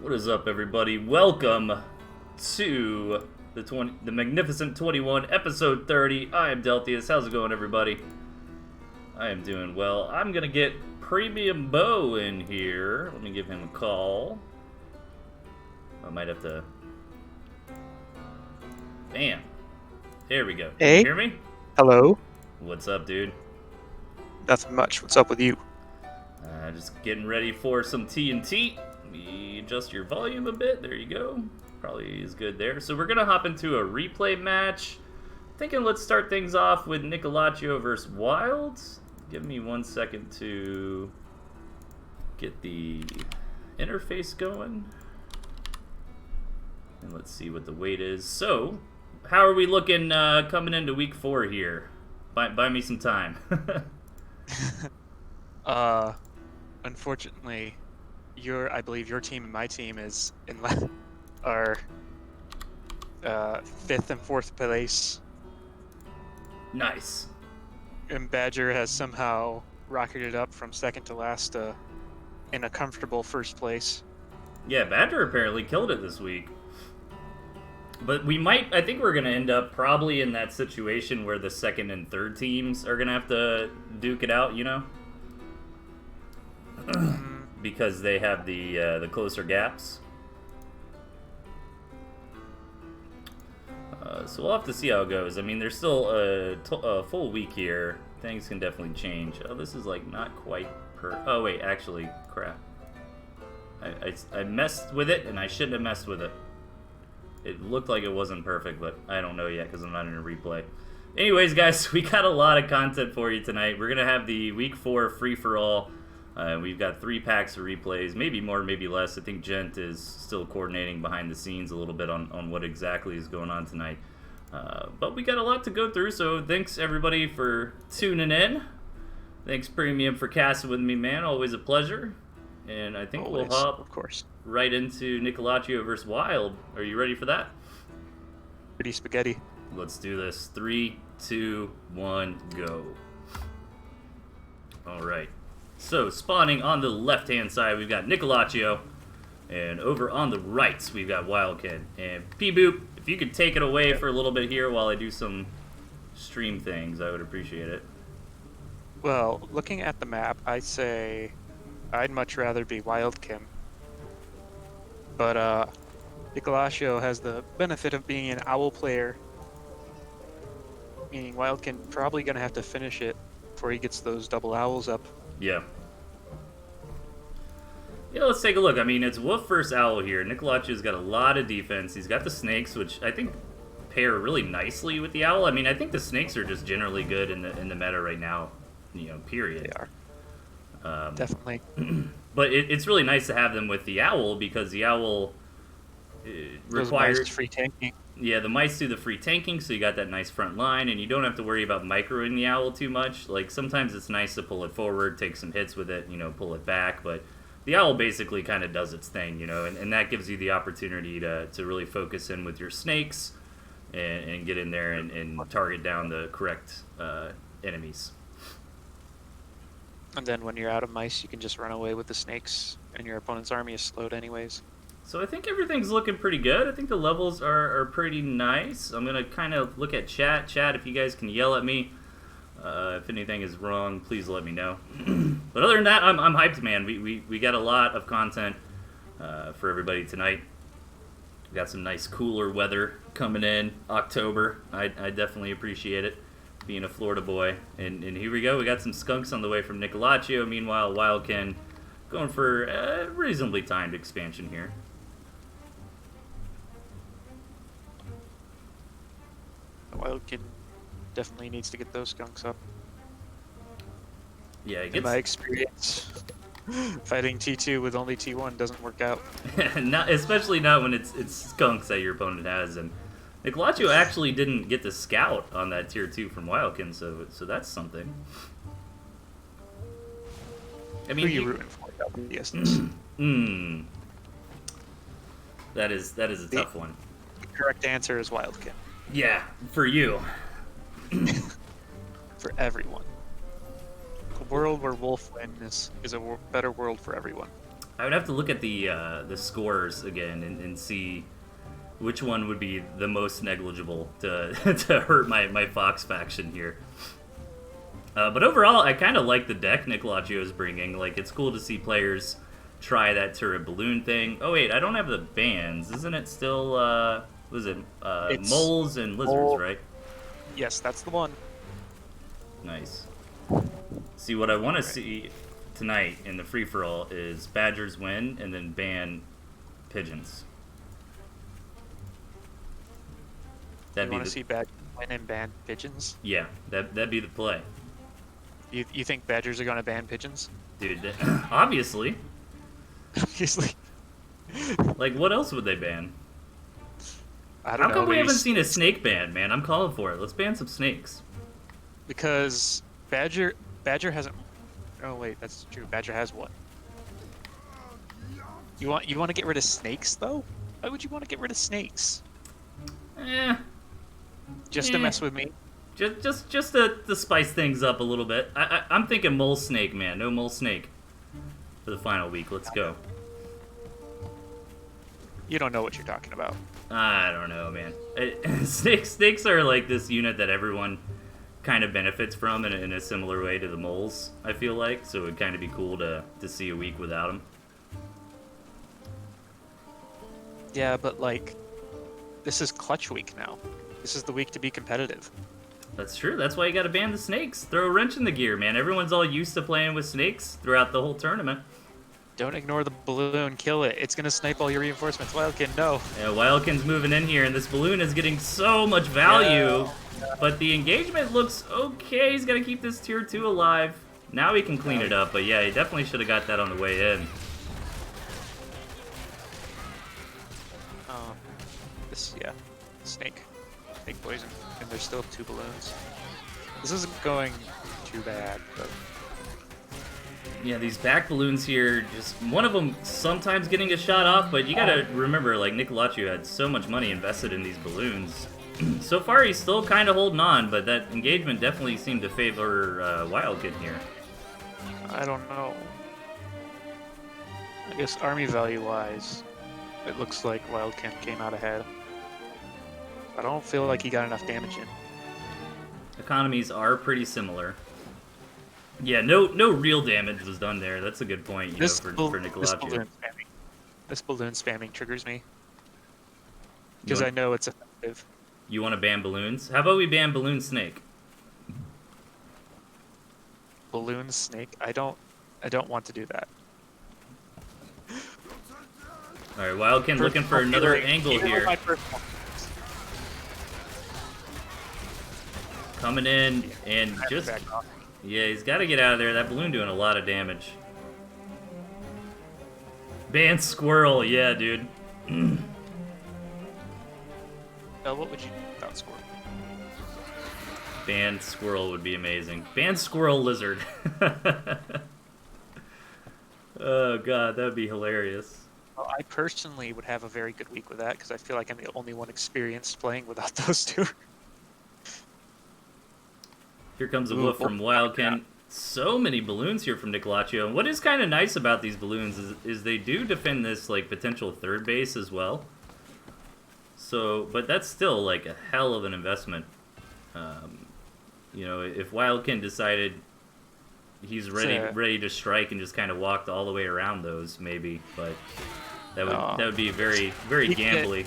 What is up, everybody? Welcome to the Magnificent 21, episode 30. I am Delthius. How's it going, everybody? I am doing well. I'm gonna get Premium Bo in here. Let me give him a call. I might have to. Bam. There we go. Can you Hey. hear me? Hello. What's up, dude? Nothing much. What's up with you? Just getting ready for some TnT. Let me adjust your volume a bit. There you go. Probably is good there. So we're going to hop into a replay match. Thinking let's start things off with Nicolaccio versus Wilds. Give me 1 second to get the interface going. And let's see what the weight is. So, how are we looking coming into week 4 here? Buy me some time. Unfortunately, I believe your team and my team is are 5th and 4th place, Nice. and Badger has somehow rocketed up from 2nd to last in a comfortable 1st place. Yeah, Badger apparently killed it this week. But I think we're going to end up probably in that situation where the 2nd and 3rd teams are going to have to duke it out, you know? Because they have the closer gaps. So we'll have to see how it goes. I mean, there's still a full week here. Things can definitely change. Oh, this is like not quite oh, wait, actually, crap. I messed with it, and I shouldn't have messed with it. It looked like it wasn't perfect, but I don't know yet because I'm not in a replay. Anyways, guys, we got a lot of content for you tonight. We're going to have the Week 4 free-for-all. We've got 3 packs of replays, maybe more, maybe less. I think Gent is still coordinating behind the scenes a little bit on what exactly is going on tonight. But we got a lot to go through, so thanks, everybody, for tuning in. Thanks, Premium, for casting with me, man. Always a pleasure. And I think we'll hop, of course, right into Nicolaccio versus Wild. Are you ready for that? pretty spaghetti. Let's do this. 3, 2, 1, go. All right. So, spawning on the left-hand side, we've got Nicolaccio. And over on the right, we've got Wildkin. And P-Boop, if you could take it away for a little bit here while I do some stream things, I would appreciate it. Well, looking at the map, I say I'd much rather be Wildkin. But Nicolaccio has the benefit of being an owl player, meaning Wildkin probably going to have to finish it before he gets those double owls up. Yeah. Yeah, let's take a look. I mean, it's Wolf versus Owl here. Nicolaccio's got a lot of defense. He's got the snakes, which I think pair really nicely with the owl. I mean, I think the snakes are just generally good in the meta right now, you know, period. They are. Definitely. But it's really nice to have them with the owl because the owl requires free tanking. Yeah, the mice do the free tanking, so you got that nice front line, and you don't have to worry about microing the owl too much. Like, sometimes it's nice to pull it forward, take some hits with it, you know, pull it back, but the owl basically kind of does its thing, you know, and that gives you the opportunity to really focus in with your snakes and get in there and target down the correct enemies. And then when you're out of mice, you can just run away with the snakes, and your opponent's army is slowed anyways. So I think everything's looking pretty good. I think the levels are pretty nice. I'm going to kind of look at chat. Chat, if you guys can yell at me. If anything is wrong, please let me know. But other than that, I'm hyped, man. We got a lot of content for everybody tonight. We got some nice cooler weather coming in October. I definitely appreciate it, being a Florida boy. And here we go. We got some skunks on the way from Nicolaccio. Meanwhile, Wildkin going for a reasonably timed expansion here. Wildkin definitely needs to get those skunks up. Yeah, In my experience, fighting T2 with only T1 doesn't work out. especially not when it's skunks that your opponent has. And Nicolaccio actually didn't get the scout on that tier 2 from Wildkin, so that's something. I mean, who are you rooting for? Yes. That is a tough one. The correct answer is Wildkin. Yeah, for you. For everyone. A world where Wolf wins is a better world for everyone. I would have to look at the scores again and see which one would be the most negligible to to hurt my Fox faction here. But overall, I kind of like the deck Nicolacio is bringing. Like, it's cool to see players try that turret balloon thing. Oh wait, I don't have the bands. Isn't it still was it moles and lizards, right? Yes, that's the one. Nice. See, what I want to see tonight in the free-for-all is badgers win and then ban pigeons. You want to see badgers win and ban pigeons? Yeah, that'd be the play. You think badgers are going to ban pigeons? Dude, obviously. Obviously. Like, what else would they ban? I don't know. How come we haven't seen a snake ban, man? I'm calling for it. Let's ban some snakes. Because Badger hasn't. Oh wait, that's true. Badger has one. You want to get rid of snakes though? Why would you want to get rid of snakes? Just to mess with me? Just to spice things up a little bit. I'm thinking mole snake, man. No mole snake for the final week. Let's go. You don't know what you're talking about. I don't know, man. Snakes are like this unit that everyone kind of benefits from in a similar way to the moles, I feel like. So it would kind of be cool to see a week without them. Yeah, but like, this is clutch week now. This is the week to be competitive. That's true. That's why you gotta ban the snakes. Throw a wrench in the gear, man. Everyone's all used to playing with snakes throughout the whole tournament. Don't ignore the balloon. Kill it. It's gonna snipe all your reinforcements. Wildkin, no. Yeah, Wildkin's moving in here, and this balloon is getting so much value. Yeah. But the engagement looks okay. He's gotta keep this tier 2 alive. Now he can clean it up, but yeah, he definitely should have got that on the way in. Snake poison, and there's still 2 balloons. This isn't going too bad, but yeah, these back balloons here, just one of them sometimes getting a shot off, but you gotta remember, like, Nicolacio had so much money invested in these balloons. So far, he's still kind of holding on, but that engagement definitely seemed to favor Wildkin here. I don't know. I guess army value-wise, it looks like Wildkin came out ahead. I don't feel like he got enough damage in. Economies are pretty similar. Yeah, no real damage was done there. That's a good point, for Nicolacio. This balloon spamming triggers me. Because I know it's effective. You want to ban balloons? How about we ban balloon snake? Balloon snake? I don't want to do that. Alright, Wildkin looking for another angle here. Coming in and just... Yeah, he's got to get out of there. That balloon doing a lot of damage. Ban squirrel, yeah, dude. What would you do without squirrel? Ban squirrel would be amazing. Ban squirrel lizard. Oh god, that would be hilarious. Well, I personally would have a very good week with that because I feel like I'm the only one experienced playing without those 2. Here comes a woof from Wildkin. So many balloons here from Nicolacio. And what is kind of nice about these balloons is they do defend this like potential third base as well. So, but that's still like a hell of an investment. If Wildkin decided he's ready to strike and just kind of walked all the way around those, maybe. But that would be very gambly.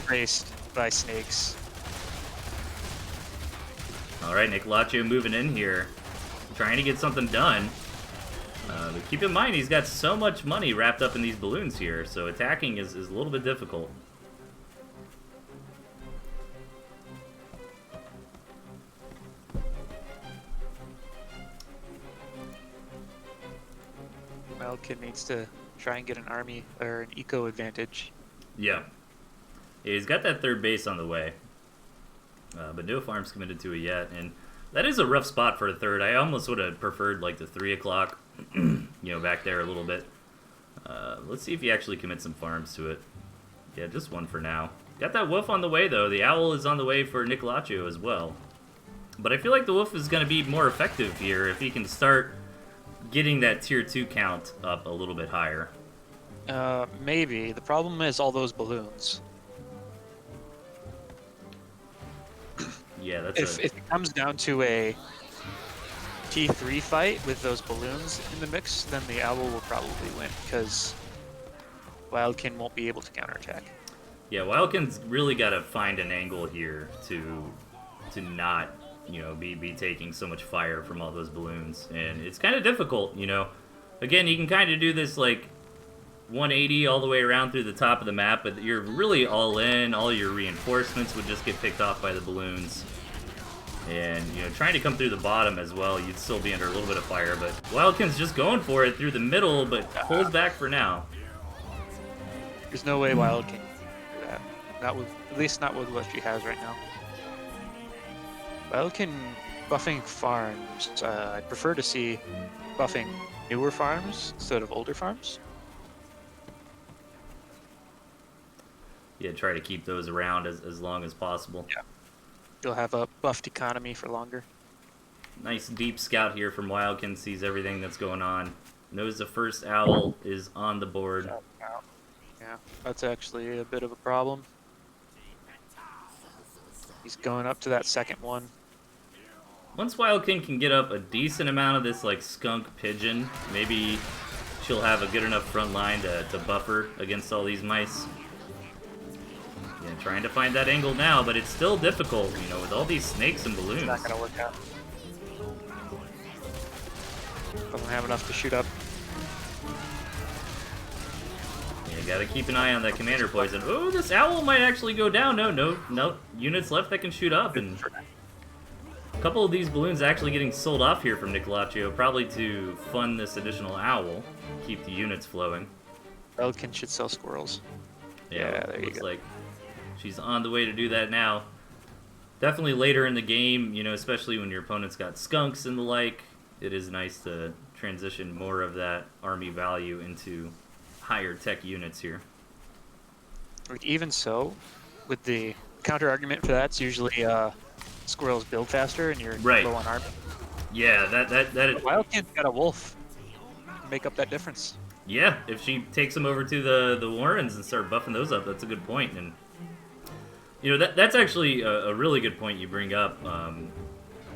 Raced by snakes. Alright, Nicolacio moving in here, trying to get something done. But keep in mind, he's got so much money wrapped up in these balloons here, so attacking is a little bit difficult. Wildkin needs to try and get an army or an eco advantage. Yeah, he's got that third base on the way. But no farms committed to it yet, and that is a rough spot for a third. I almost would have preferred like the 3 o'clock, back there a little bit. Let's see if he actually commits some farms to it. Yeah, just 1 for now. Got that wolf on the way though. The owl is on the way for Nicolacio as well. But I feel like the wolf is going to be more effective here if he can start getting that tier 2 count up a little bit higher. Maybe. The problem is all those balloons. Yeah, that's If it comes down to a T3 fight with those balloons in the mix, then the Owl will probably win, because Wildkin won't be able to counterattack. Yeah, Wildkin's really got to find an angle here to not, be taking so much fire from all those balloons. And it's kind of difficult, Again, you can kind of do this, like, 180 all the way around through the top of the map, but you're really all in. All your reinforcements would just get picked off by the balloons. And, trying to come through the bottom as well, you'd still be under a little bit of fire. But Wildkin's just going for it through the middle, but pulls back for now. There's no way Wildkin can do that. Not with, at least not with what she has right now. Wildkin buffing farms. I'd prefer to see buffing newer farms instead of older farms. Yeah, try to keep those around as long as possible. Yeah. You'll have a buffed economy for longer. Nice deep scout here from Wildkin, sees everything that's going on. Knows the first owl is on the board. Yeah, that's actually a bit of a problem. He's going up to that second one. Once Wildkin can get up a decent amount of this like skunk pigeon, maybe she'll have a good enough front line to buffer against all these mice. Yeah, trying to find that angle now, but it's still difficult, with all these snakes and balloons. It's not going to work out. Doesn't have enough to shoot up. Yeah, gotta keep an eye on that commander poison. Oh, this owl might actually go down. No units left that can shoot up, and a couple of these balloons actually getting sold off here from Nicolaccio, probably to fund this additional owl, keep the units flowing. Wildkin should sell squirrels. Yeah, there you looks go. like she's on the way to do that now. Definitely later in the game, especially when your opponent's got skunks and the like, it is nice to transition more of that army value into higher tech units here. Like, even so, with the counter argument for that's usually squirrels build faster and you're low on army. Yeah, that Wildkin's got a wolf to make up that difference. Yeah, if she takes them over to the Warrens and start buffing those up, that's a good point. And that's actually a really good point you bring up.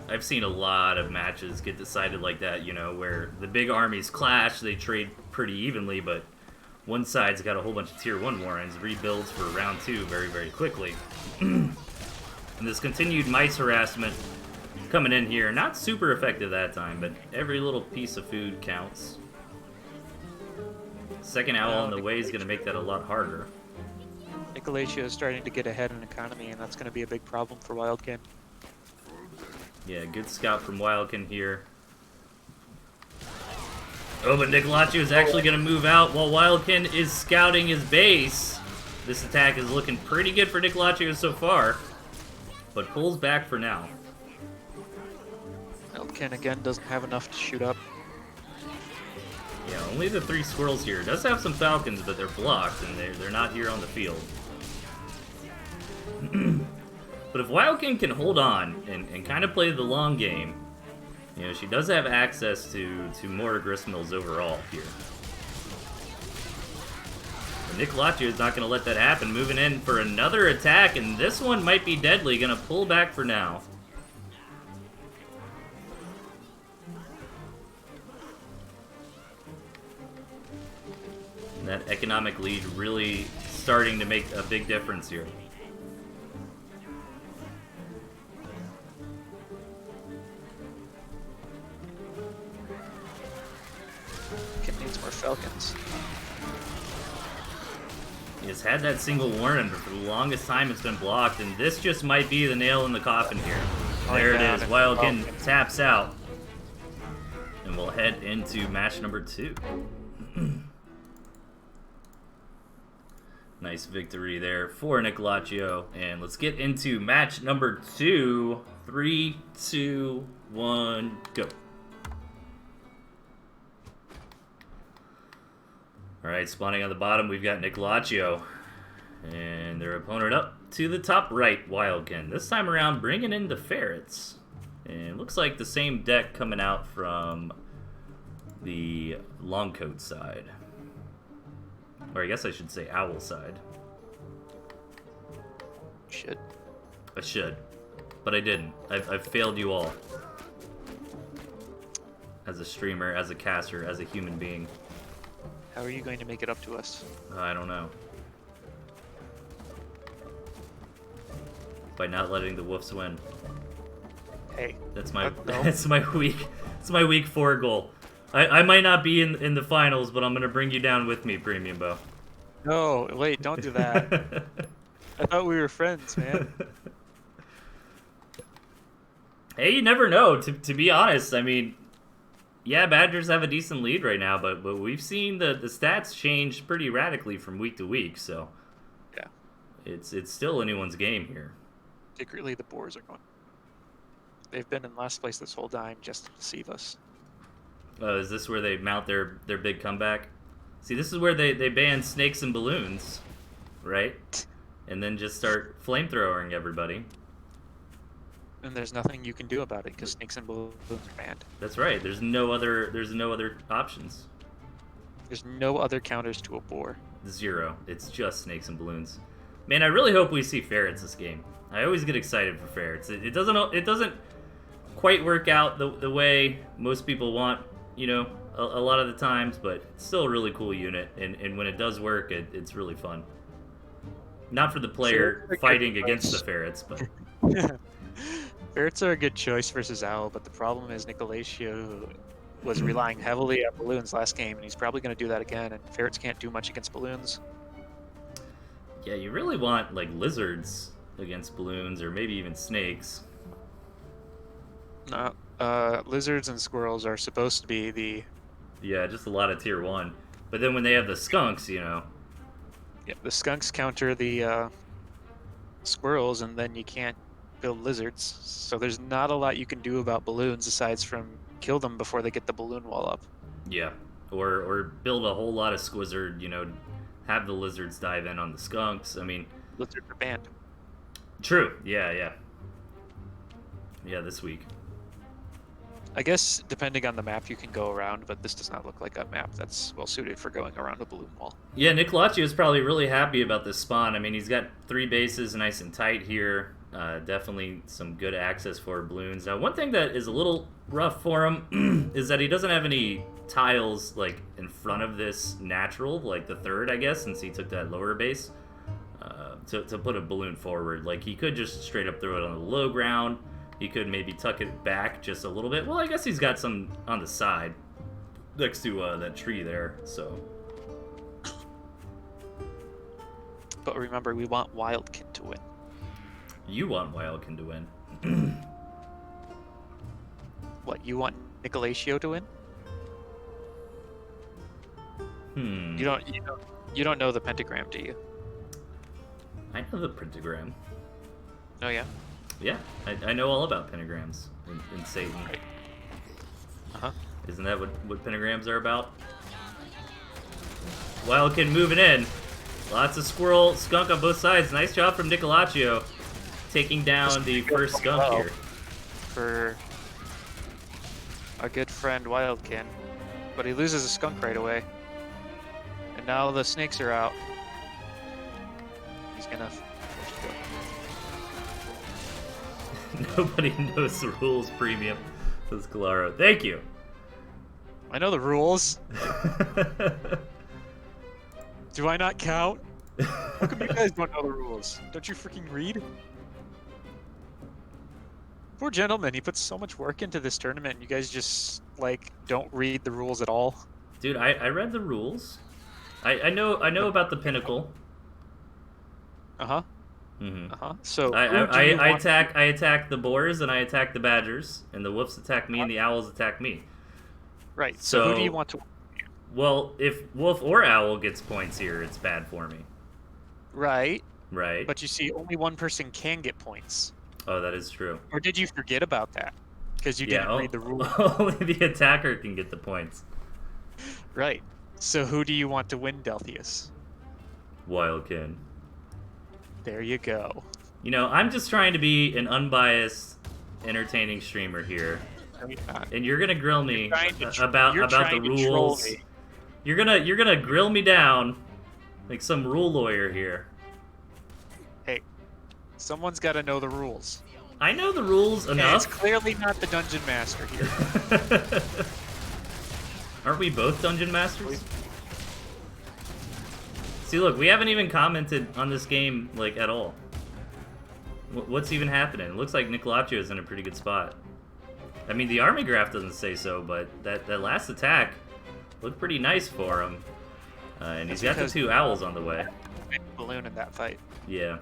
I've seen a lot of matches get decided like that, where the big armies clash, they trade pretty evenly, but one side's got a whole bunch of tier 1 Warrens, rebuilds for round 2 very, very quickly. And this continued mice harassment coming in here, not super effective that time, but every little piece of food counts. Second owl on the way is going to make that a lot harder. Nicolaccio is starting to get ahead in economy, and that's going to be a big problem for Wildkin. Yeah, good scout from Wildkin here. Oh, but Nicolaccio is actually going to move out while Wildkin is scouting his base. This attack is looking pretty good for Nicolaccio so far, but pulls back for now. Wildkin, again, doesn't have enough to shoot up. Yeah, only the 3 squirrels here. It does have some falcons, but they're blocked, and they're not here on the field. But if Wildkin can hold on and kind of play the long game, she does have access to more gristmills overall here. But Nicolaccio is not going to let that happen, moving in for another attack, and this one might be deadly. Going to pull back for now. And that economic lead really starting to make a big difference here. Needs more falcons. He's had that single Warren, but for the longest time it's been blocked, and this just might be the nail in the coffin here. There it is. Wildkin taps out. And we'll head into match number 2. Nice victory there for Nicolaccio. And let's get into match number 2. 3, 2, 1, go. Alright, spawning on the bottom, we've got Nicolaccio. And their opponent up to the top right, Wildkin. This time around, bringing in the ferrets. And looks like the same deck coming out from the Longcoat side. Or I guess I should say owl side. Should. I should. But I didn't. I've failed you all. As a streamer, as a caster, as a human being. How are you going to make it up to us? I don't know. By not letting the Wolves win. Hey. That's my no. that's my week 4 goal. I might not be in the finals, but I'm gonna bring you down with me, Premium Bow. No, wait, don't do that. I thought we were friends, man. Hey, you never know. To be honest, I mean, yeah, Badgers have a decent lead right now, but we've seen the stats change pretty radically from week to week, so yeah, it's still anyone's game here. Secretly, the Boars are going. They've been in last place this whole time just to deceive us. Is this where they mount their big comeback? See, this is where they ban snakes and balloons, right? And then just start flamethrowing everybody. And there's nothing you can do about it because snakes and balloons are banned. That's right. There's no other options. There's no other counters to a boar. 0. It's just snakes and balloons. Man, I really hope we see ferrets this game. I always get excited for ferrets. It doesn't quite work out the way most people want, you know, a lot of the times, but it's still a really cool unit, and when it does work, it's really fun. Not for the player fighting against the ferrets, but... Ferrets are a good choice versus owl, but the problem is Nicolatio was relying heavily on balloons last game, and he's probably going to do that again, and ferrets can't do much against balloons. Yeah, you really want, like, lizards against balloons, or maybe even snakes. No, lizards and squirrels are supposed to be the... Yeah, just a lot of tier 1. But then when they have the skunks, you know... Yeah, the skunks counter the squirrels, and then you can't build lizards. So there's not a lot you can do about balloons aside from kill them before they get the balloon wall up. Yeah, or build a whole lot of squizzard, you know, have the lizards dive in on the skunks. I mean... Lizards are banned. True, yeah. Yeah, this week. I guess, depending on the map, you can go around, but this does not look like a map that's well-suited for going around a balloon wall. Yeah, Nicolatio is probably really happy about this spawn. I mean, he's got 3 bases nice and tight here. Definitely some good access for balloons. Now, one thing that is a little rough for him is that he doesn't have any tiles, like, in front of this natural, like the 3rd, I guess, since he took that lower base, to put a balloon forward. Like, he could just straight up throw it on the low ground. He could maybe tuck it back just a little bit. Well, I guess he's got some on the side next to that tree there, so. But remember, we want Wildkin to win. You want Wildkin to win. What, you want Nicolatio to win? You don't know the pentagram, do you? I know the pentagram. Oh, yeah? Yeah, I know all about pentagrams in Satan. Right. Uh-huh. Isn't that what pentagrams are about? Wildkin moving in. Lots of squirrel, skunk on both sides. Nice job from Nicolatio, taking down the first skunk here. For our good friend Wildkin. But he loses a skunk right away. And now the snakes are out. He's gonna... Nobody knows the rules, Premium. Says Calaro. Thank you. I know the rules. Do I not count? How come you guys don't know the rules? Don't you freaking read? Poor gentleman, he puts so much work into this tournament, and you guys just, like, don't read the rules at all. Dude, I read the rules. I know about the pinnacle. Uh-huh. Mm-hmm. Uh-huh. So I attack the boars and I attack the badgers, and the wolves attack me and the owls attack me. Right. So who do you want to? Well, if wolf or owl gets points here, it's bad for me. Right. Right. But you see, only one person can get points. Oh, that is true. Or did you forget about that? Because you didn't read the rules. Only the attacker can get the points. Right. So who do you want to win, Delthius? Wildkin. There you go. You know, I'm just trying to be an unbiased, entertaining streamer here. No, you're not. And you're gonna grill me about the Troll rules. me. You're gonna grill me down Like some rule lawyer here. Hey, someone's got to know the rules. I know the rules And enough. it's clearly not the dungeon master here. Aren't we both dungeon masters? See, look, we haven't even commented on this game, like, at all. What's even happening? It looks like Nicolaccio is in a pretty good spot. I mean, the army graph doesn't say so, but that last attack looked pretty nice for him. And he's got the 2 owls on the way. Balloon in that fight. Yeah.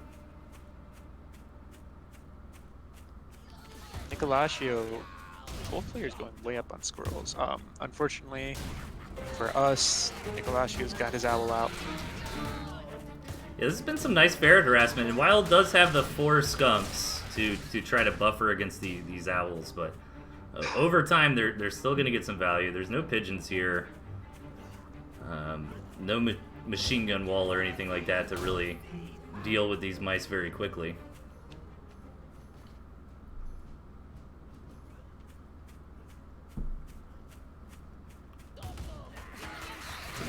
Nicolaccio, both players going way up on squirrels. Unfortunately for us, Nicolaccio's got his owl out. Yeah, this has been some nice ferret harassment, and Wild does have the 4 skunks to try to buffer against these owls, but over time they're still going to get some value. There's no pigeons here, no machine gun wall or anything like that to really deal with these mice very quickly.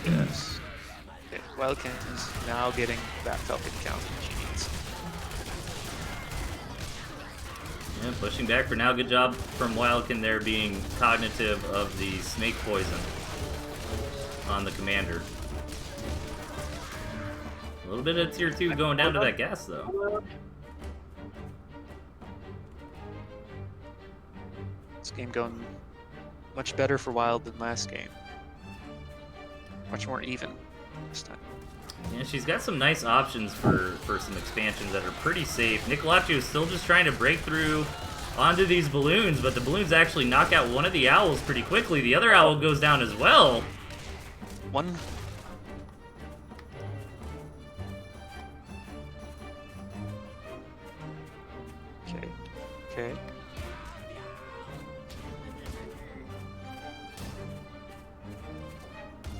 Yes. Okay, Wildkin is now getting that Falcon count that she needs. Yeah, pushing back for now. Good job from Wildkin there being cognitive of the snake poison on the commander. A little bit of tier 2 going down to that gas, though. This game going much better for Wild than last game. Much more even this time. Yeah, she's got some nice options for some expansions that are pretty safe. Nicolaccio is still just trying to break through onto these balloons, but the balloons actually knock out one of the owls pretty quickly. The other owl goes down as well. One. Okay. Okay.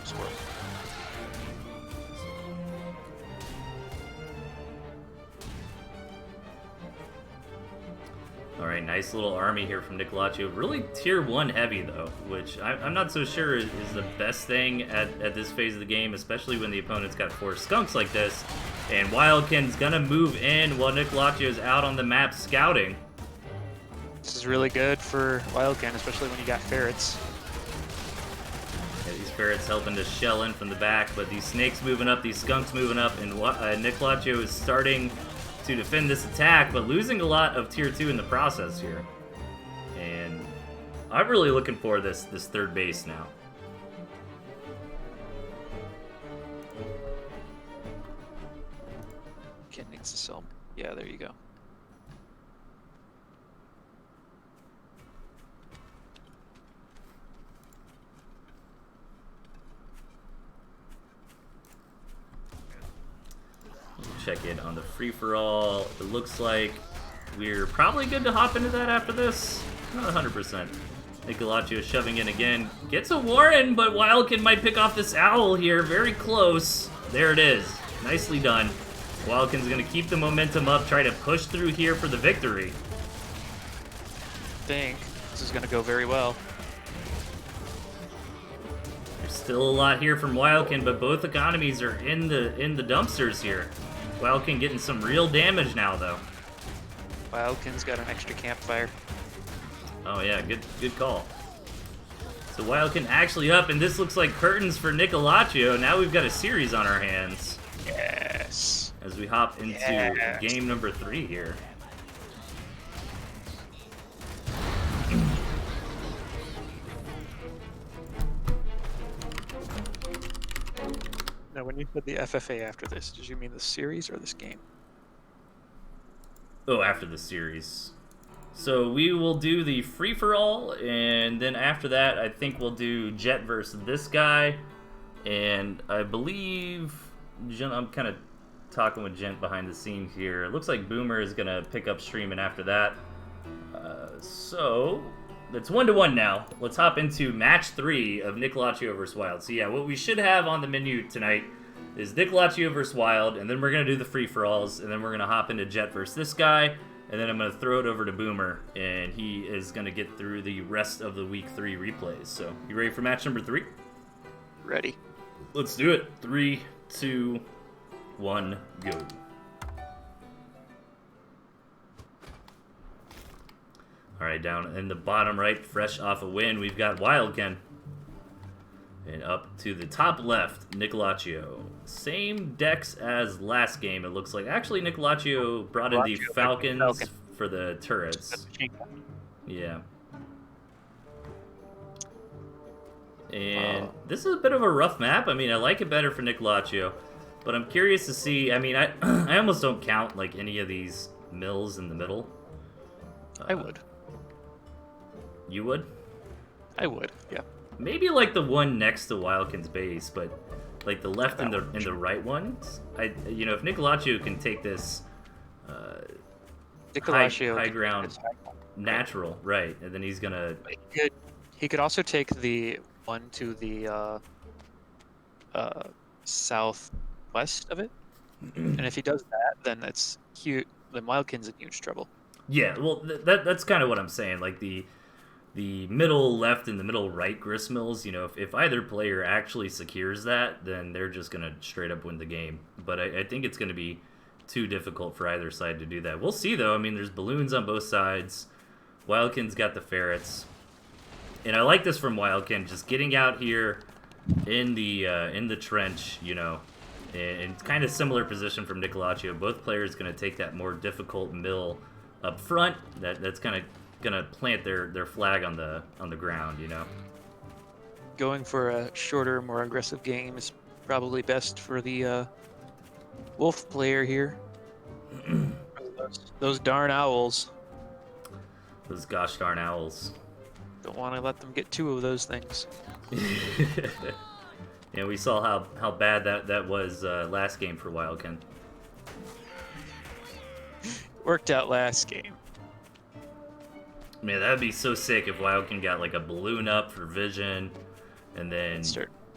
Squirrel. Alright, nice little army here from Nicolaccio. Really tier 1 heavy, though, which I'm not so sure is the best thing at this phase of the game, especially when the opponent's got 4 skunks like this. And Wildkin's gonna move in while Nicolaccio's out on the map scouting. This is really good for Wildkin, especially when you got ferrets. Yeah, these ferrets helping to shell in from the back, but these snakes moving up, these skunks moving up, and Nicolaccio is starting to defend this attack, but losing a lot of tier 2 in the process here. And I'm really looking for this third base now. Kid needs to sell. Yeah, there you go. Check in on the free-for-all. It looks like we're probably good to hop into that after this. Not 100%. Nicolaccio shoving in again. Gets a Warren, but Wildkin might pick off this owl here. Very close. There it is. Nicely done. Wildkin's going to keep the momentum up, try to push through here for the victory. I think this is going to go very well. There's still a lot here from Wildkin, but both economies are in the dumpsters here. Wildkin getting some real damage now, though. Wildkin's got an extra campfire. Oh yeah, good call. So Wildkin actually up, and this looks like curtains for Nicolaccio. Now we've got a series on our hands. Yes. As we hop into game number 3 here. Now, when you said the FFA after this, did you mean the series or this game? Oh, after the series. So we will do the free-for-all, and then after that, I think we'll do Jet versus this guy. And I believe, I'm kind of talking with Gent behind the scenes here. It looks like Boomer is going to pick up streaming after that. So it's 1-1 now. Let's hop into match 3 of Nicolaccio versus Wild. So yeah, what we should have on the menu tonight is Nicolaccio versus Wild, and then we're going to do the free-for-alls, and then we're going to hop into Jet versus this guy, and then I'm going to throw it over to Boomer, and he is going to get through the rest of the Week 3 replays. So, you ready for match number 3? Ready. Let's do it. 3, 2, 1, go. Alright, down in the bottom right, fresh off a win, we've got Wildken. And up to the top left, Nicolaccio. Same decks as last game, it looks like. Actually, Nicolaccio brought in the Falcons for the turrets. Yeah. And this is a bit of a rough map. I mean, I like it better for Nicolaccio. But I'm curious to see, I mean, I almost don't count, like, any of these mills in the middle. I would. You would? I would, yeah. Maybe like the one next to Wildken's base, but like the left and the right ones. You know, if Nicolaccio can take this high ground natural, right, and then he's gonna. He could also take the one to the southwest of it, and if he does that, then it's huge. Then Wildken's in huge trouble. Yeah, well, that's kind of what I'm saying. Like the middle left and the middle right gristmills, you know, if either player actually secures that, then they're just going to straight up win the game. But I think it's going to be too difficult for either side to do that. We'll see, though. I mean, there's balloons on both sides. Wildken's got the ferrets. And I like this from Wildken, just getting out here in the trench, you know, and kind of similar position from Nicolaccio. Both players going to take that more difficult mill up front. That's kind of gonna plant their flag on the ground, you know. Going for a shorter, more aggressive game is probably best for the wolf player here. those darn owls. Those gosh darn owls. Don't want to let them get two of those things. Yeah, we saw how bad that was last game for Wildken. Worked out last game. Man, that'd be so sick if Wildken got like a balloon up for vision, and then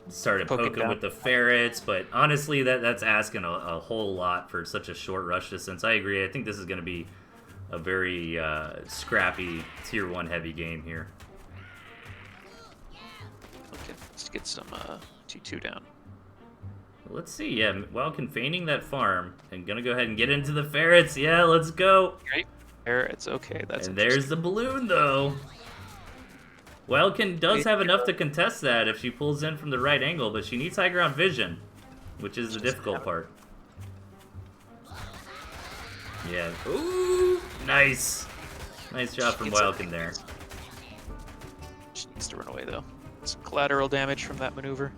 started poking with the ferrets. But honestly, that's asking a whole lot for such a short rush distance. I agree. I think this is going to be a very scrappy tier 1 heavy game here. Okay, let's get some T2 down. Let's see. Yeah, Wildken feigning that farm and gonna go ahead and get into the ferrets. Yeah, let's go. Great. Ferrets, okay, that's. And there's the balloon, though. Wildken does have enough to contest that if she pulls in from the right angle, but she needs high ground vision, which is the difficult part. Yeah. Ooh, nice. Nice job from Wildken there. She needs to run away, though. Some collateral damage from that maneuver.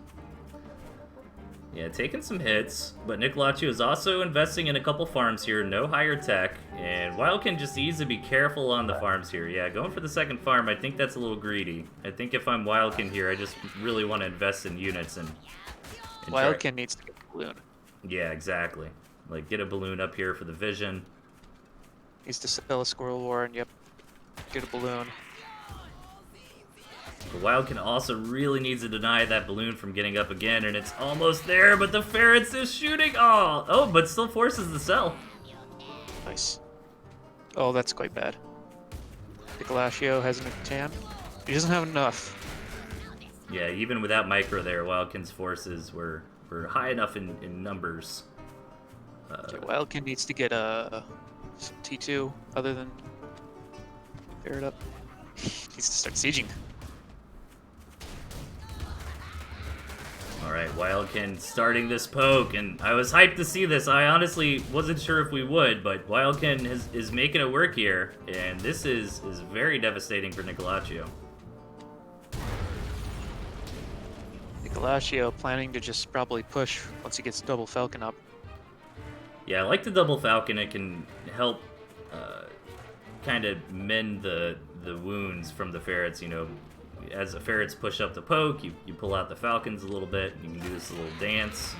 Yeah, taking some hits, but Nicolaccio is also investing in a couple farms here, no higher tech, and Wildken just needs to be careful on the farms here. Yeah, going for the second farm, I think that's a little greedy. I think if I'm Wildken here, I just really want to invest in units and Wildken needs to get a balloon. Yeah, exactly. Like, get a balloon up here for the vision. Needs to sell a Squirrel War, and yep, get a balloon. The Wildken also really needs to deny that balloon from getting up again, and it's almost there, but the ferrets is shooting. Oh, but still forces the sell. Nice. Oh, that's quite bad. Nicolaccio has an tan. He doesn't have enough. Yeah, even without micro there, Wildken's forces were high enough in numbers. Okay, Wildken needs to get some T2 other than ferret up. Needs to start sieging. Alright, Wildken starting this poke, and I was hyped to see this. I honestly wasn't sure if we would, but Wildken is making it work here, and this is very devastating for Nicolaccio. Nicolaccio planning to just probably push once he gets double Falcon up. Yeah, I like the double Falcon. It can help kind of mend the wounds from the ferrets, you know. As the ferrets push up the poke, you pull out the falcons a little bit. You can do this little dance.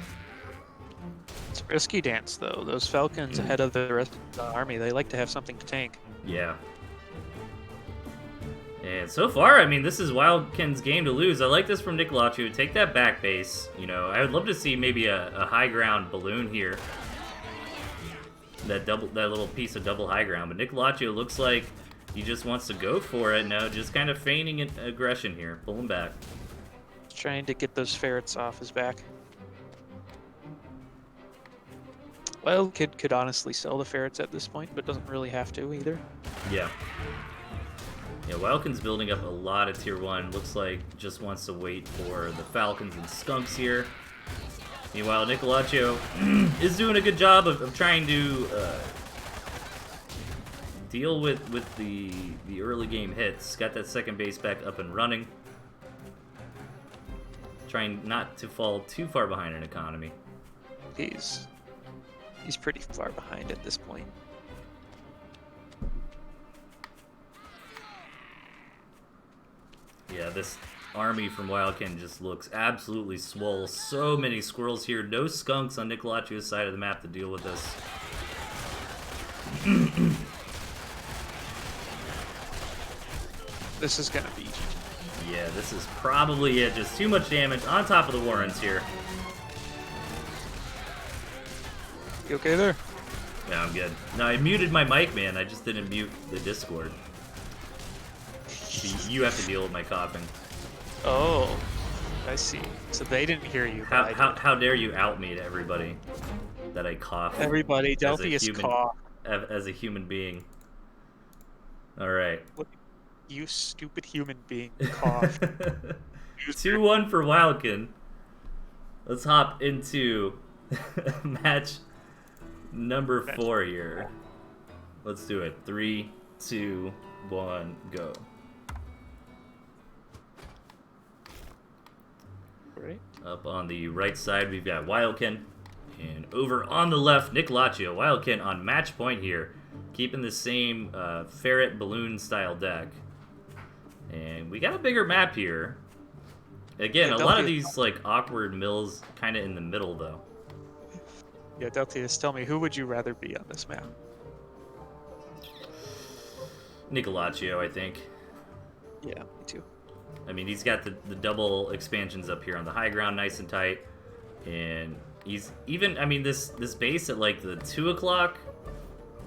It's a risky dance, though. Those falcons ahead of the rest of the army, they like to have something to tank. Yeah. And so far, I mean, this is Wildken's game to lose. I like this from Nicolaccio. Take that back base. You know, I would love to see maybe a high ground balloon here. That little piece of double high ground. But Nicolaccio looks like he just wants to go for it now, just kind of feigning aggression here. Pull him back. Trying to get those ferrets off his back. Well, Kid could honestly sell the ferrets at this point, but doesn't really have to either. Yeah. Yeah, Wildkin's building up a lot of tier 1. Looks like just wants to wait for the Falcons and Skunks here. Meanwhile, Nicolaccio is doing a good job of trying to deal with the early game hits. Got that second base back up and running. Trying not to fall too far behind in economy. He's pretty far behind at this point. Yeah, this army from Wildkin just looks absolutely swole. So many squirrels here. No skunks on Nicolaccio's side of the map to deal with this. This is gonna be... Yeah, this is probably it. Just too much damage on top of the Warrens here. You okay there? Yeah, I'm good. No, I muted my mic, man. I just didn't mute the Discord. You have to deal with my coughing. Oh, I see. So they didn't hear you. How dare you out me to everybody that I cough? Everybody, Delthius cough. As a human being. All right. What, you stupid human being cough. 2-1 for Wildkin. Let's hop into match number 4 here. Let's do it. 3, 2, 1, go. Right. Up on the right side, we've got Wildkin. And over on the left, Nicolaccio. Wildkin on match point here. Keeping the same ferret balloon style deck. And we got a bigger map here. Again, a lot of these like awkward mills kind of in the middle though. Yeah, Delthius, tell me, who would you rather be on this map? Nicolaccio, I think. Yeah, me too. I mean, he's got the double expansions up here on the high ground nice and tight. And he's even, I mean, this base at like the 2 o'clock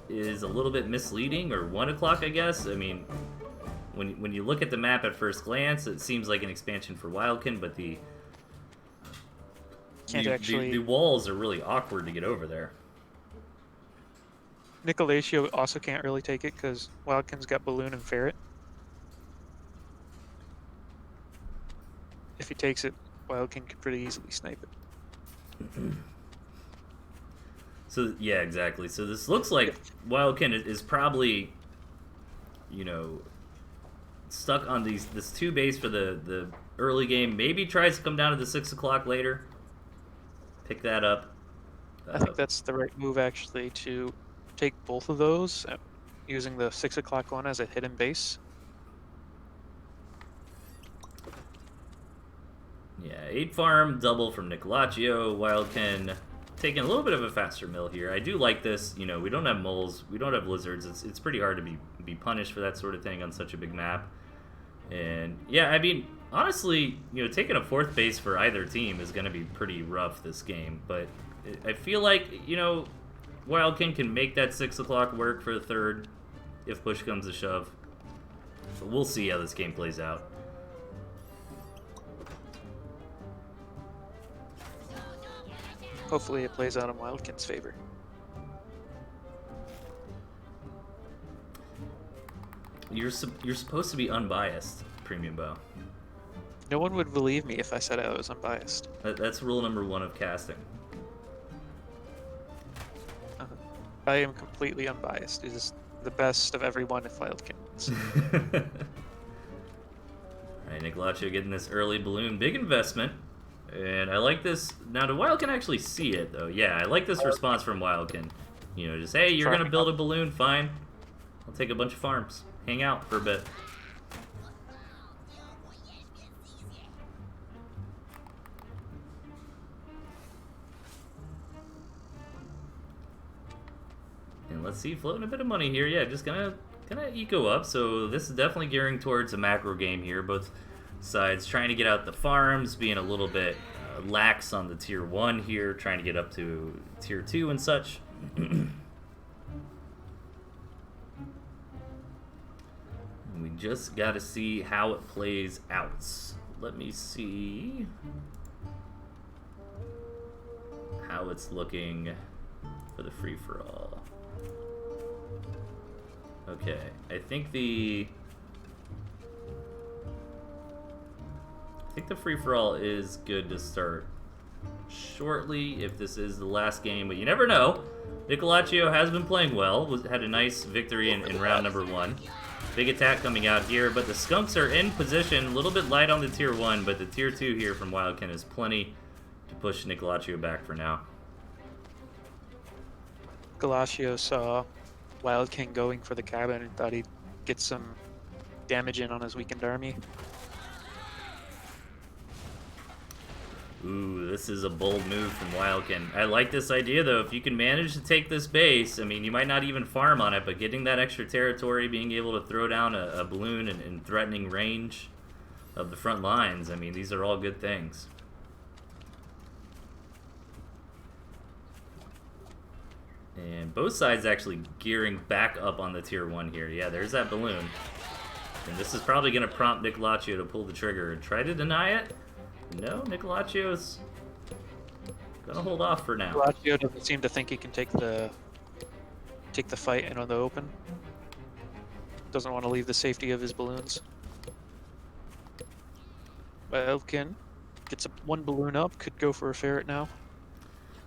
is a little bit misleading, or 1 o'clock, I guess. I mean, when you look at the map at first glance, it seems like an expansion for Wildkin, but the walls are really awkward to get over there. Nicolaccio also can't really take it because Wildkin's got Balloon and Ferret. If he takes it, Wildkin can pretty easily snipe it. So, yeah, exactly. So this looks like Wildkin is probably, you know, stuck on this 2 base for the early game. Maybe tries to come down to the 6 o'clock later. Pick that up. I think that's the right move, actually, to take both of those, using the 6 o'clock one as a hidden base. Yeah, 8 farm, double from Nicolaccio. Wildkin taking a little bit of a faster mill here. I do like this. You know, we don't have moles, we don't have lizards. It's pretty hard to be punished for that sort of thing on such a big map. And yeah, I mean, honestly, you know, taking a 4th base for either team is going to be pretty rough this game. But I feel like, you know, Wildkin can make that 6 o'clock work for the 3rd if push comes to shove. But we'll see how this game plays out. Hopefully it plays out in Wildkin's favor. You're supposed to be unbiased, Premium Bow. No one would believe me if I said I was unbiased. That's rule number 1 of casting. I am completely unbiased. It is the best of everyone if Wildkin wins. Alright, Nicolaccio getting this early balloon. Big investment. And I like this. Now, do Wildkin actually see it, though? Yeah, I like this response from Wildkin. You know, just, hey, you're going to build a balloon, fine. I'll take a bunch of farms. Hang out for a bit. And let's see, floating a bit of money here. Yeah, just gonna eco up. So this is definitely gearing towards a macro game here. Both sides trying to get out the farms, being a little bit lax on the tier 1 here, trying to get up to tier 2 and such. And we just got to see how it plays out. Let me see how it's looking for the free-for-all. Okay, I think the free-for-all is good to start shortly if this is the last game, but you never know. Nicolaccio has been playing well, had a nice victory in round number 1. Big attack coming out here, but the Skunks are in position, a little bit light on the tier 1, but the tier 2 here from Wildkin is plenty to push Nicolaccio back for now. Galatio saw Wild King going for the cabin and thought he'd get some damage in on his weakened army. Ooh, this is a bold move from Wildkin. I like this idea, though. If you can manage to take this base, I mean, you might not even farm on it, but getting that extra territory, being able to throw down a balloon in threatening range of the front lines, I mean, these are all good things. And both sides actually gearing back up on the tier 1 here. Yeah, there's that balloon. And this is probably going to prompt Nicolaccio to pull the trigger and try to deny it. No, Nicolaccio's gonna hold off for now. Galatio doesn't seem to think he can take the fight in on the open. Doesn't want to leave the safety of his balloons. Wildkin gets one balloon up, could go for a ferret now.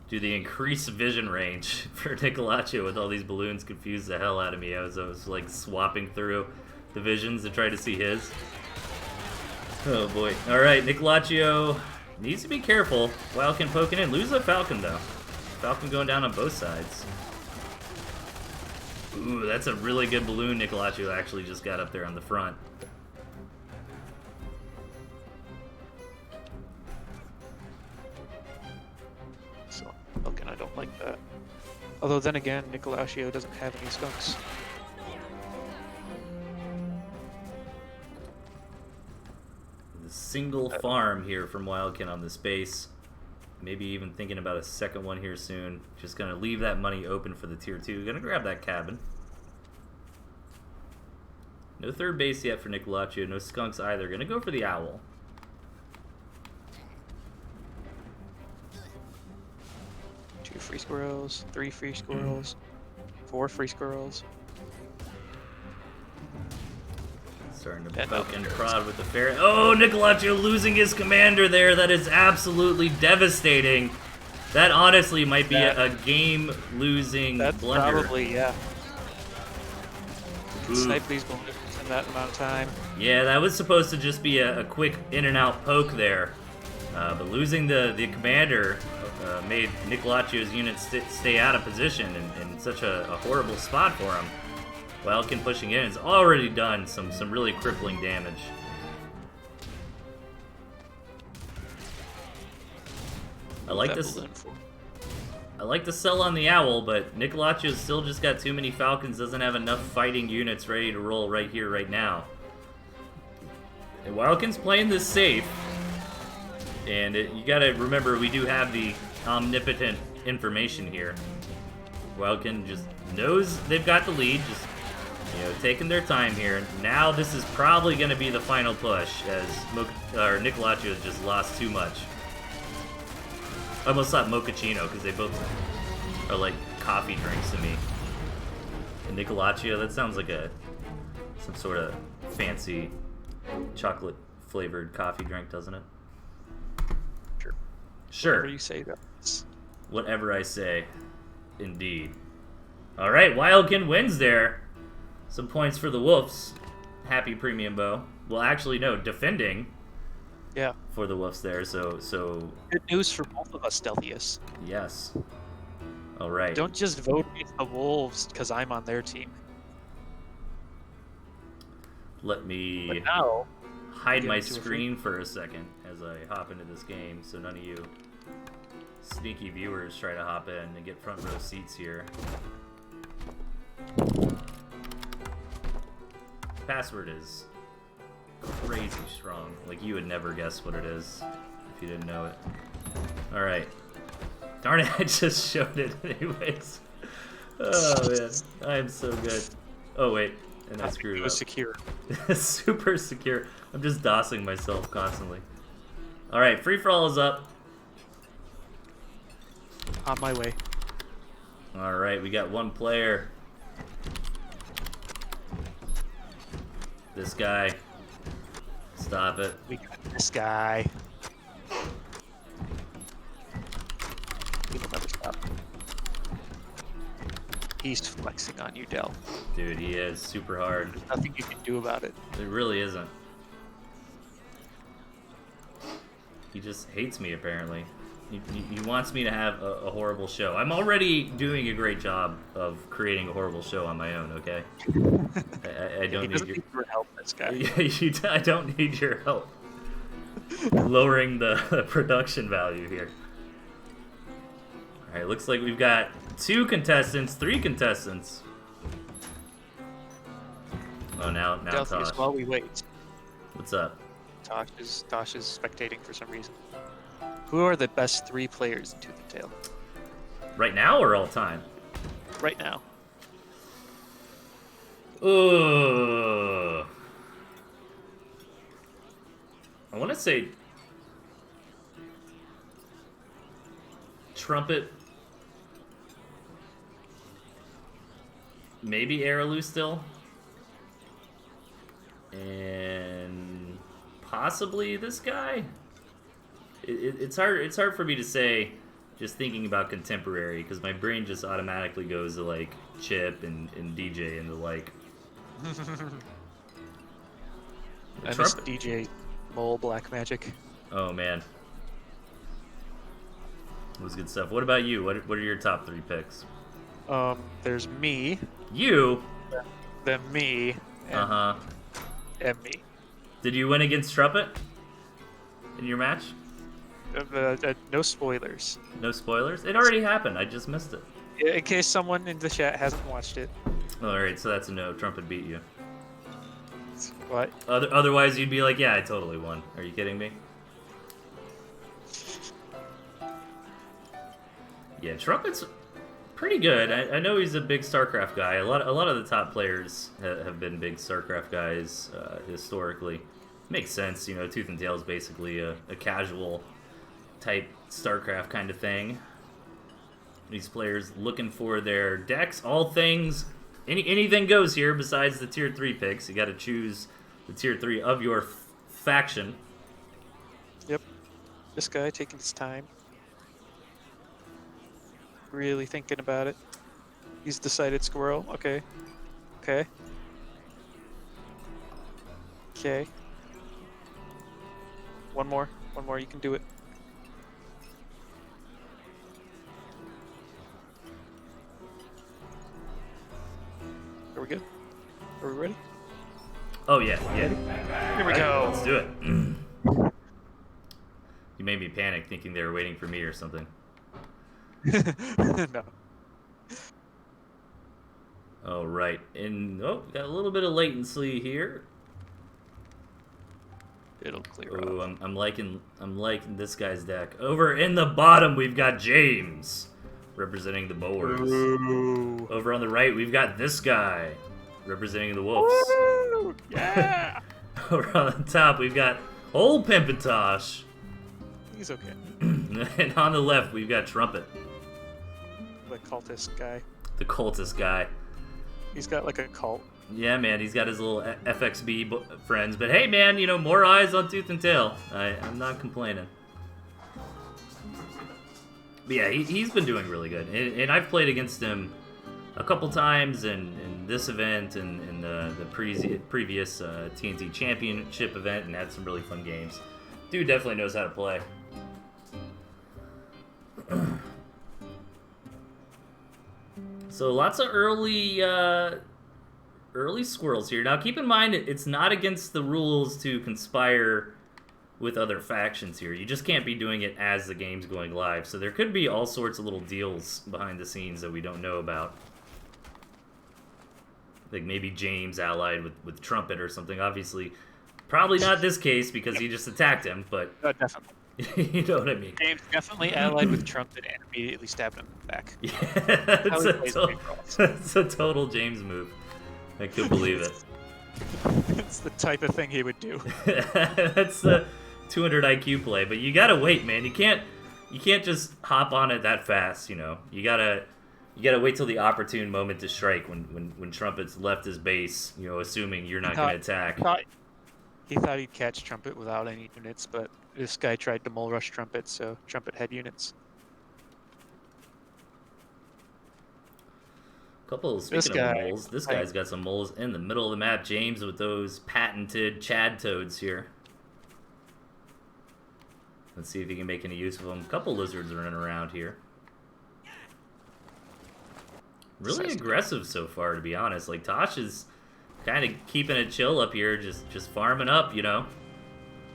Dude, the increased vision range for Nicolaccio with all these balloons confused the hell out of me. I was like swapping through the visions to try to see his. Oh boy. Alright, Nicolaccio needs to be careful. Wildkin poking in. Lose the Falcon though. Falcon going down on both sides. Ooh, that's a really good balloon Nicolaccio actually just got up there on the front. So, Falcon, I don't like that. Although then again, Nicolaccio doesn't have any skunks. Single farm here from Wildkin on this base. Maybe even thinking about a second one here soon. Just gonna leave that money open for the tier 2. Gonna grab that cabin. No third base yet for Nicolaccio. No skunks either. Gonna go for the owl. Two free squirrels, 3 free squirrels, 4 free squirrels. Starting to poke and prod with the ferret. Oh, Nicolaccio losing his commander there. That is absolutely devastating. That honestly might be a game-losing blunder. Probably, yeah. Snipe these balloons in that amount of time. Yeah, that was supposed to just be a quick in-and-out poke there. But losing the commander made Nicolaccio's units stay out of position in such a horrible spot for him. Wildkin pushing in has already done some really crippling damage. I like this. I like to sell on the owl, but Nicolaccio's still just got too many falcons. Doesn't have enough fighting units ready to roll right here, right now. And Wildkin's playing this safe, and you gotta remember we do have the omnipotent information here. Wildkin just knows they've got the lead. Just taking their time here. Now this is probably going to be the final push, as Nicolaccio has just lost too much. I almost thought mochaccino, because they both are like coffee drinks to me. And Nicolaccio, that sounds like some sort of fancy chocolate-flavored coffee drink, doesn't it? Sure. Sure. Whatever you say, that. Whatever I say. Indeed. Alright, Wildkin wins there. Some points for the Wolves. Happy Premium Bow. Well, actually, no, defending. Yeah. For the Wolves there, so... Good news for both of us, Delthius. Yes. Alright. Don't just vote against the Wolves because I'm on their team. Let me hide my screen for a second as I hop into this game, so none of you sneaky viewers try to hop in and get front row seats here. Password is crazy strong. Like, you would never guess what it is if you didn't know it. Alright. Darn it, I just showed it anyways. Oh man, I am so good. Oh wait, and I screwed it up. Secure. Super secure. I'm just DOSing myself constantly. Alright, free for all is up. On my way. All right, we got one player. This guy. Stop it. We got this guy. He will never stop. He's flexing on you, Del. Dude, he is super hard. There's nothing you can do about it. It really isn't. He just hates me, apparently. He wants me to have a horrible show. I'm already doing a great job of creating a horrible show on my own, okay? I don't need your help, this guy. I don't need your help. Lowering the production value here. Alright, looks like we've got 2 contestants, 3 contestants. Oh, now Delthius, Tosh. while we wait, What's up? Tosh is spectating for some reason. Who are the best 3 players in Tooth and Tail? Right now or all time? Right now. Ugh. I want to say Trumpet, maybe Araloo still, and possibly this guy. It's hard for me to say, just thinking about contemporary, because my brain just automatically goes to like Chip and DJ and the like. I miss DJ Mole Black Magic. Oh man, it was good stuff. What about you? What are your top 3 picks? There's me. You? Then me. And, and me. Did you win against Trumpet in your match? No spoilers. No spoilers? It already happened. I just missed it. In case someone in the chat hasn't watched it. Alright, so that's a no. Trumpet beat you. What? Otherwise, you'd be like, yeah, I totally won. Are you kidding me? Yeah, Trumpet's pretty good. I know he's a big StarCraft guy. A lot of the top players have been big StarCraft guys historically. Makes sense, you know. Tooth and Tail is basically a casual type StarCraft kind of thing. These players looking for their decks, all things, anything goes here besides the tier 3 picks. You got to choose the tier 3 of your faction. Yep. This guy taking his time. Really thinking about it. He's decided squirrel. Okay. Okay. Okay. One more. One more. You can do it. Are we good? Are we ready? Oh yeah. Here we go. Let's do it. You made me panic thinking they were waiting for me or something. No. All right, and got a little bit of latency here. It'll clear Oh, up. I'm liking this guy's deck. Over in the bottom, we've got James representing the Boers. Ooh. Over on the right, we've got this guy representing the Wolves. Woo! Yeah. Over on the top, we've got old Pimpintosh. He's okay. And on the left, we've got Trumpet, The cultist guy. the cultist guy. He's got like a cult. Yeah, man, he's got his little FXB friends. But hey, man, you know, more eyes on Tooth and Tail. I'm not complaining. But yeah, he's been doing really good. And I've played against him a couple times in this event and in the previous TNT Championship event, and had some really fun games. Dude definitely knows how to play. So lots of early squirrels here. Now keep in mind, it's not against the rules to conspire with other factions here. You just can't be doing it as the game's going live. So there could be all sorts of little deals behind the scenes that we don't know about. Like maybe James allied with Trumpet or something. Obviously, probably not this case because he just attacked him, but Definitely. you know what I mean. James definitely allied with Trumpet and immediately stabbed him in the back. Yeah, it's a total James move. I could believe it. It's the type of thing he would do. That's a 200 IQ play, but you gotta wait, man. You can't just hop on it that fast. You know, you gotta You gotta wait till the opportune moment to strike when Trumpet's left his base, you know, assuming you're not gonna attack. He thought he'd catch Trumpet without any units, but this guy tried to mole rush Trumpet, so Trumpet had units. Speaking of moles, this guy's got some moles in the middle of the map. James with those patented Chad toads here. Let's see if he can make any use of them. A couple lizards running around here. Really aggressive so far, to be honest. Like, Tosh is kind of keeping it chill up here, just farming up, you know?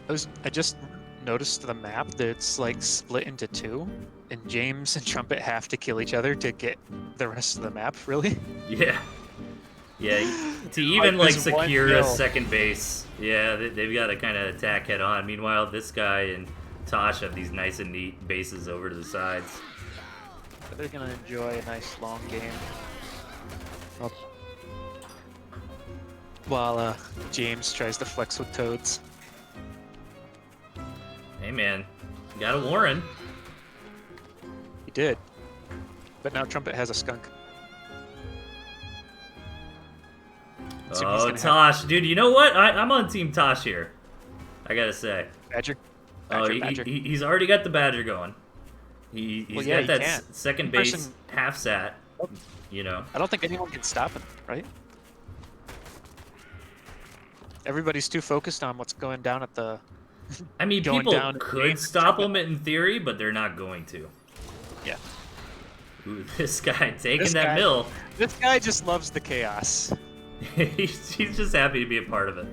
I just noticed the map that it's like split into two, and James and Trumpet have to kill each other to get the rest of the map, really? Yeah. Yeah, to even like secure a second base, yeah, they've got to kind of attack head on. Meanwhile, this guy and Tosh have these nice and neat bases over to the sides. They're gonna enjoy a nice long game. While James tries to flex with toads. Hey man, you got a Warren. He did. But now Trumpet has a skunk. Oh, Tosh. Dude, you know what? I'm on Team Tosh here. I gotta say. Badger? Badger. He's already got the Badger going. He's got that second base half sat, you know. I don't think anyone can stop him, right? Everybody's too focused on what's going down at the... I mean, people could stop him in theory, but they're not going to. Yeah. Ooh, this guy taking that mill. This guy just loves the chaos. He's just happy to be a part of it.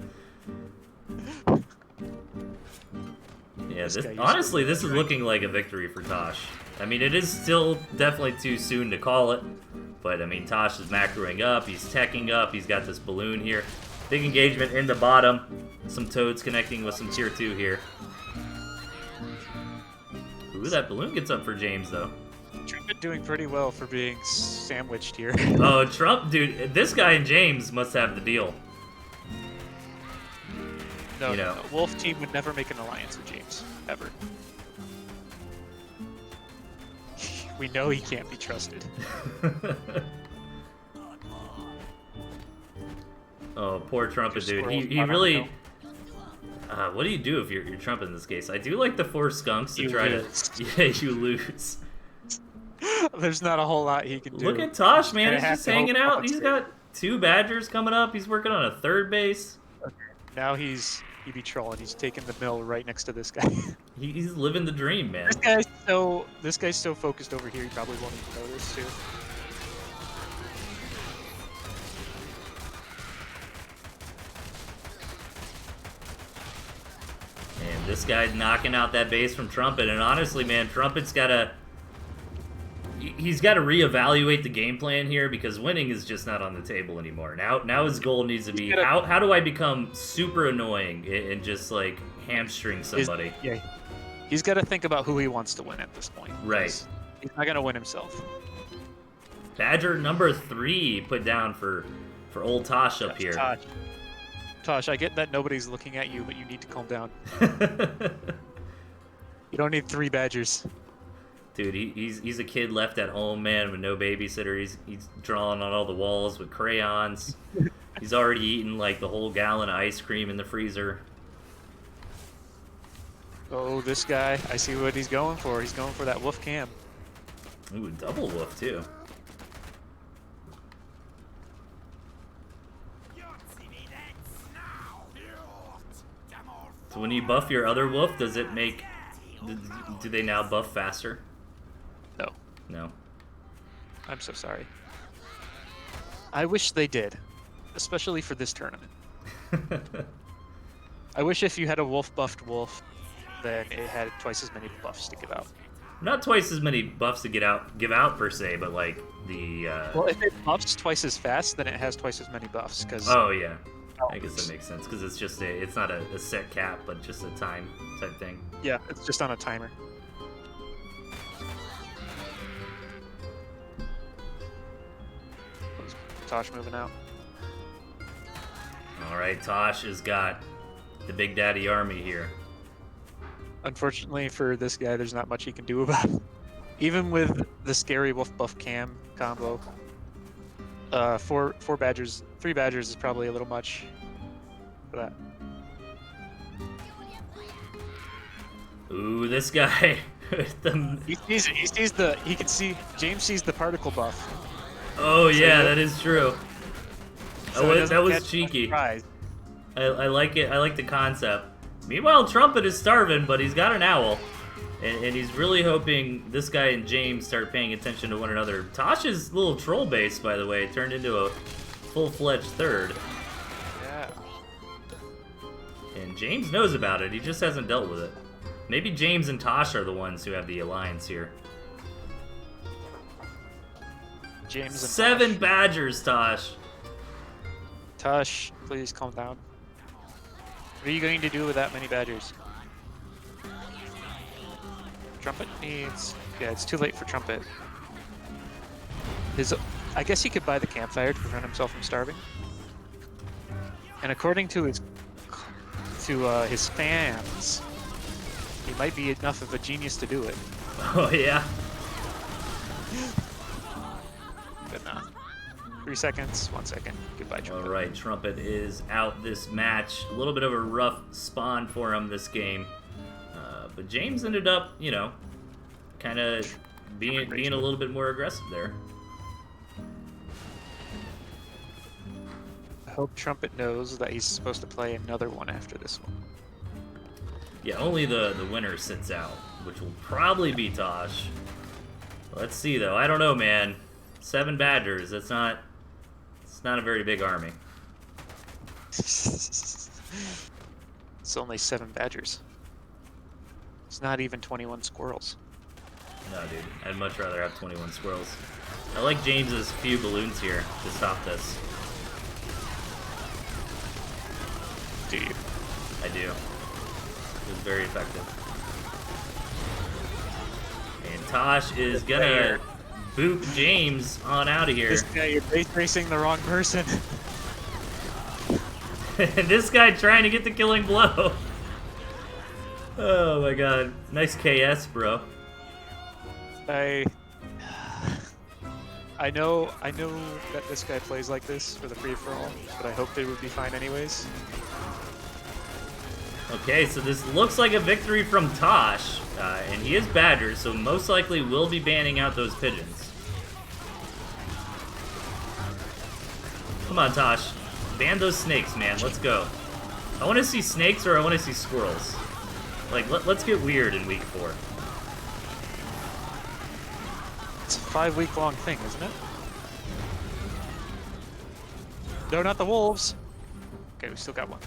Yeah, honestly, this is looking like a victory for Tosh. I mean, it is still definitely too soon to call it, but I mean, Tosh is macroing up, he's teching up, he's got this balloon here. Big engagement in the bottom. Some toads connecting with some tier 2 here. Ooh, that balloon gets up for James, though. Trumpet doing pretty well for being sandwiched here. Oh, dude, this guy and James must have the deal. No, no, Wolf team would never make an alliance with James, ever. We know he can't be trusted. Oh, poor Trumpet, dude. He really... what do you do if you're Trumpet in this case? I do like the 4 skunks to try to... Yeah, you lose. There's not a whole lot he can do. Look at Tosh, man. He's just hanging out. He's got 2 Badgers coming up. He's working on a 3rd base. Now he be trolling. He's taking the mill right next to this guy. He's living the dream, man. This guy's so focused over here, he probably won't even notice, too. And this guy's knocking out that base from Trumpet, and honestly, man, Trumpet's gotta... He's got to reevaluate the game plan here because winning is just not on the table anymore. Now his goal needs to be how do I become super annoying and just like hamstring somebody. He's got to think about who he wants to win at this point. Right. He's not gonna win himself. Badger number 3 put down for old Tosh up here. Tosh, I get that nobody's looking at you, but you need to calm down. You don't need 3 Badgers. Dude, he's a kid left at home, man, with no babysitter. He's drawing on all the walls with crayons. He's already eaten like the whole gallon of ice cream in the freezer. Oh, this guy, I see what he's going for. He's going for that wolf cam. Ooh, double wolf too. So when you buff your other wolf, does it make... Do they now buff faster? No. No. I'm so sorry. I wish they did, especially for this tournament. I wish if you had a wolf-buffed wolf, then it had twice as many buffs to give out. Not twice as many buffs to give out per se, but like the... Well, if it buffs twice as fast, then it has twice as many buffs, because... Oh, yeah. I guess that makes sense, because it's just it's not a set cap, but just a time type thing. Yeah, it's just on a timer. Tosh moving out. Alright, Tosh has got the Big Daddy army here. Unfortunately for this guy, there's not much he can do about it. Even with the scary wolf buff cam combo, four badgers, 3 badgers is probably a little much for that. Ooh, this guy. He sees it. He can see. James sees the particle buff. Oh So yeah, that is true. So That was cheeky. Surprise. I like it. I like the concept. Meanwhile, Trumpet is starving, but he's got an owl. And he's really hoping this guy and James start paying attention to one another. Tosh's little troll base, by the way, turned into a full-fledged third. Yeah. And James knows about it. He just hasn't dealt with it. Maybe James and Tosh are the ones who have the alliance here. James and 7 Tosh. badgers, Tosh. Tosh, please calm down. What are you going to do with that many badgers? Trumpet needs... Yeah, it's too late for Trumpet. I guess he could buy the campfire to prevent himself from starving. And according to his fans, he might be enough of a genius to do it. Oh, yeah? But nah. 3 seconds, 1 second. Goodbye, Trumpet. Alright, Trumpet is out this match. A little bit of a rough spawn for him this game. But James ended up, you know, kind of being a little bit more aggressive there. I hope Trumpet knows that he's supposed to play another one after this one. Yeah, only the winner sits out, which will probably be Tosh. Let's see, though. I don't know, man. 7 badgers. It's not a very big army. It's only 7 badgers. It's not even 21 squirrels. No, dude. I'd much rather have 21 squirrels. I like James's few balloons here to stop this. Do you? I do. It was very effective. And Tosh is gonna boot James on out of here. This guy, you're base racing the wrong person. And this guy trying to get the killing blow. Oh my god. Nice KS, bro. I know that this guy plays like this for the free-for-all, but I hope they would be fine anyways. Okay, so this looks like a victory from Tosh, and he is Badger, so most likely will be banning out those pigeons. Come on, Tosh. Ban those snakes, man. Let's go. I want to see snakes or I want to see squirrels. Like, let's get weird in week 4. It's a 5-week-long thing, isn't it? No, not the wolves. Okay, we still got one.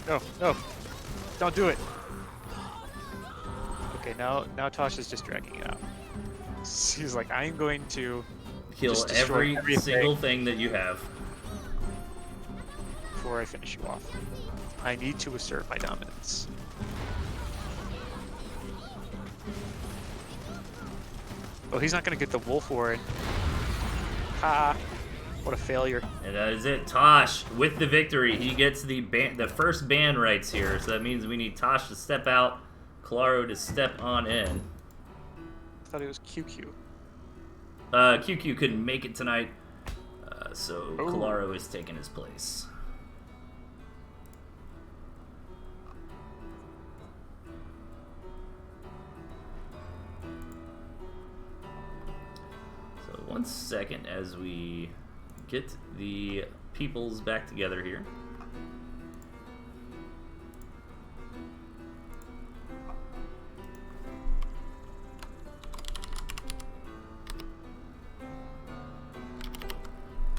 No, no, don't do it. Okay, now Tosh is just dragging it out. She's like, I'm going to Kill just destroy every single thing that you have. before I finish you off. I need to assert my dominance. Oh, he's not going to get the wolf warren. Ha! What a failure. And that is it. Tosh with the victory. He gets the first ban rights here. So that means we need Tosh to step out, Claro to step on in. I thought it was QQ. QQ couldn't make it tonight, so Claro is taking his place. So 1 second as we get the peoples back together here.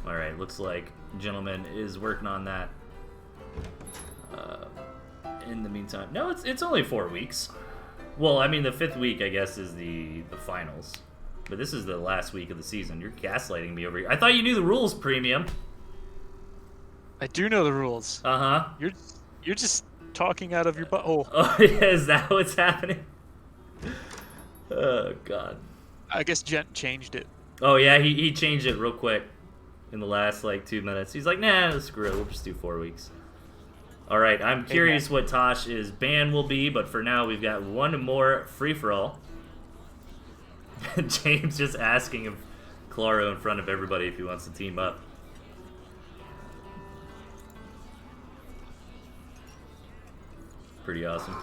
Alright, looks like Gentleman is working on that. In the meantime, no, it's only 4 weeks. Well, I mean, the 5th week, I guess, is the finals. But this is the last week of the season. You're gaslighting me over here. I thought you knew the rules, Premium. I do know the rules. Uh-huh. You're just talking out of your butthole. Oh, yeah, is that what's happening? Oh, God. I guess Gent changed it. Oh, yeah, he changed it real quick in the last, like, 2 minutes. He's like, nah, screw it. We'll just do 4 weeks. All right, I'm curious what Tosh's ban will be, but for now we've got one more free-for-all. James just asking if Claro in front of everybody if he wants to team up. Pretty awesome.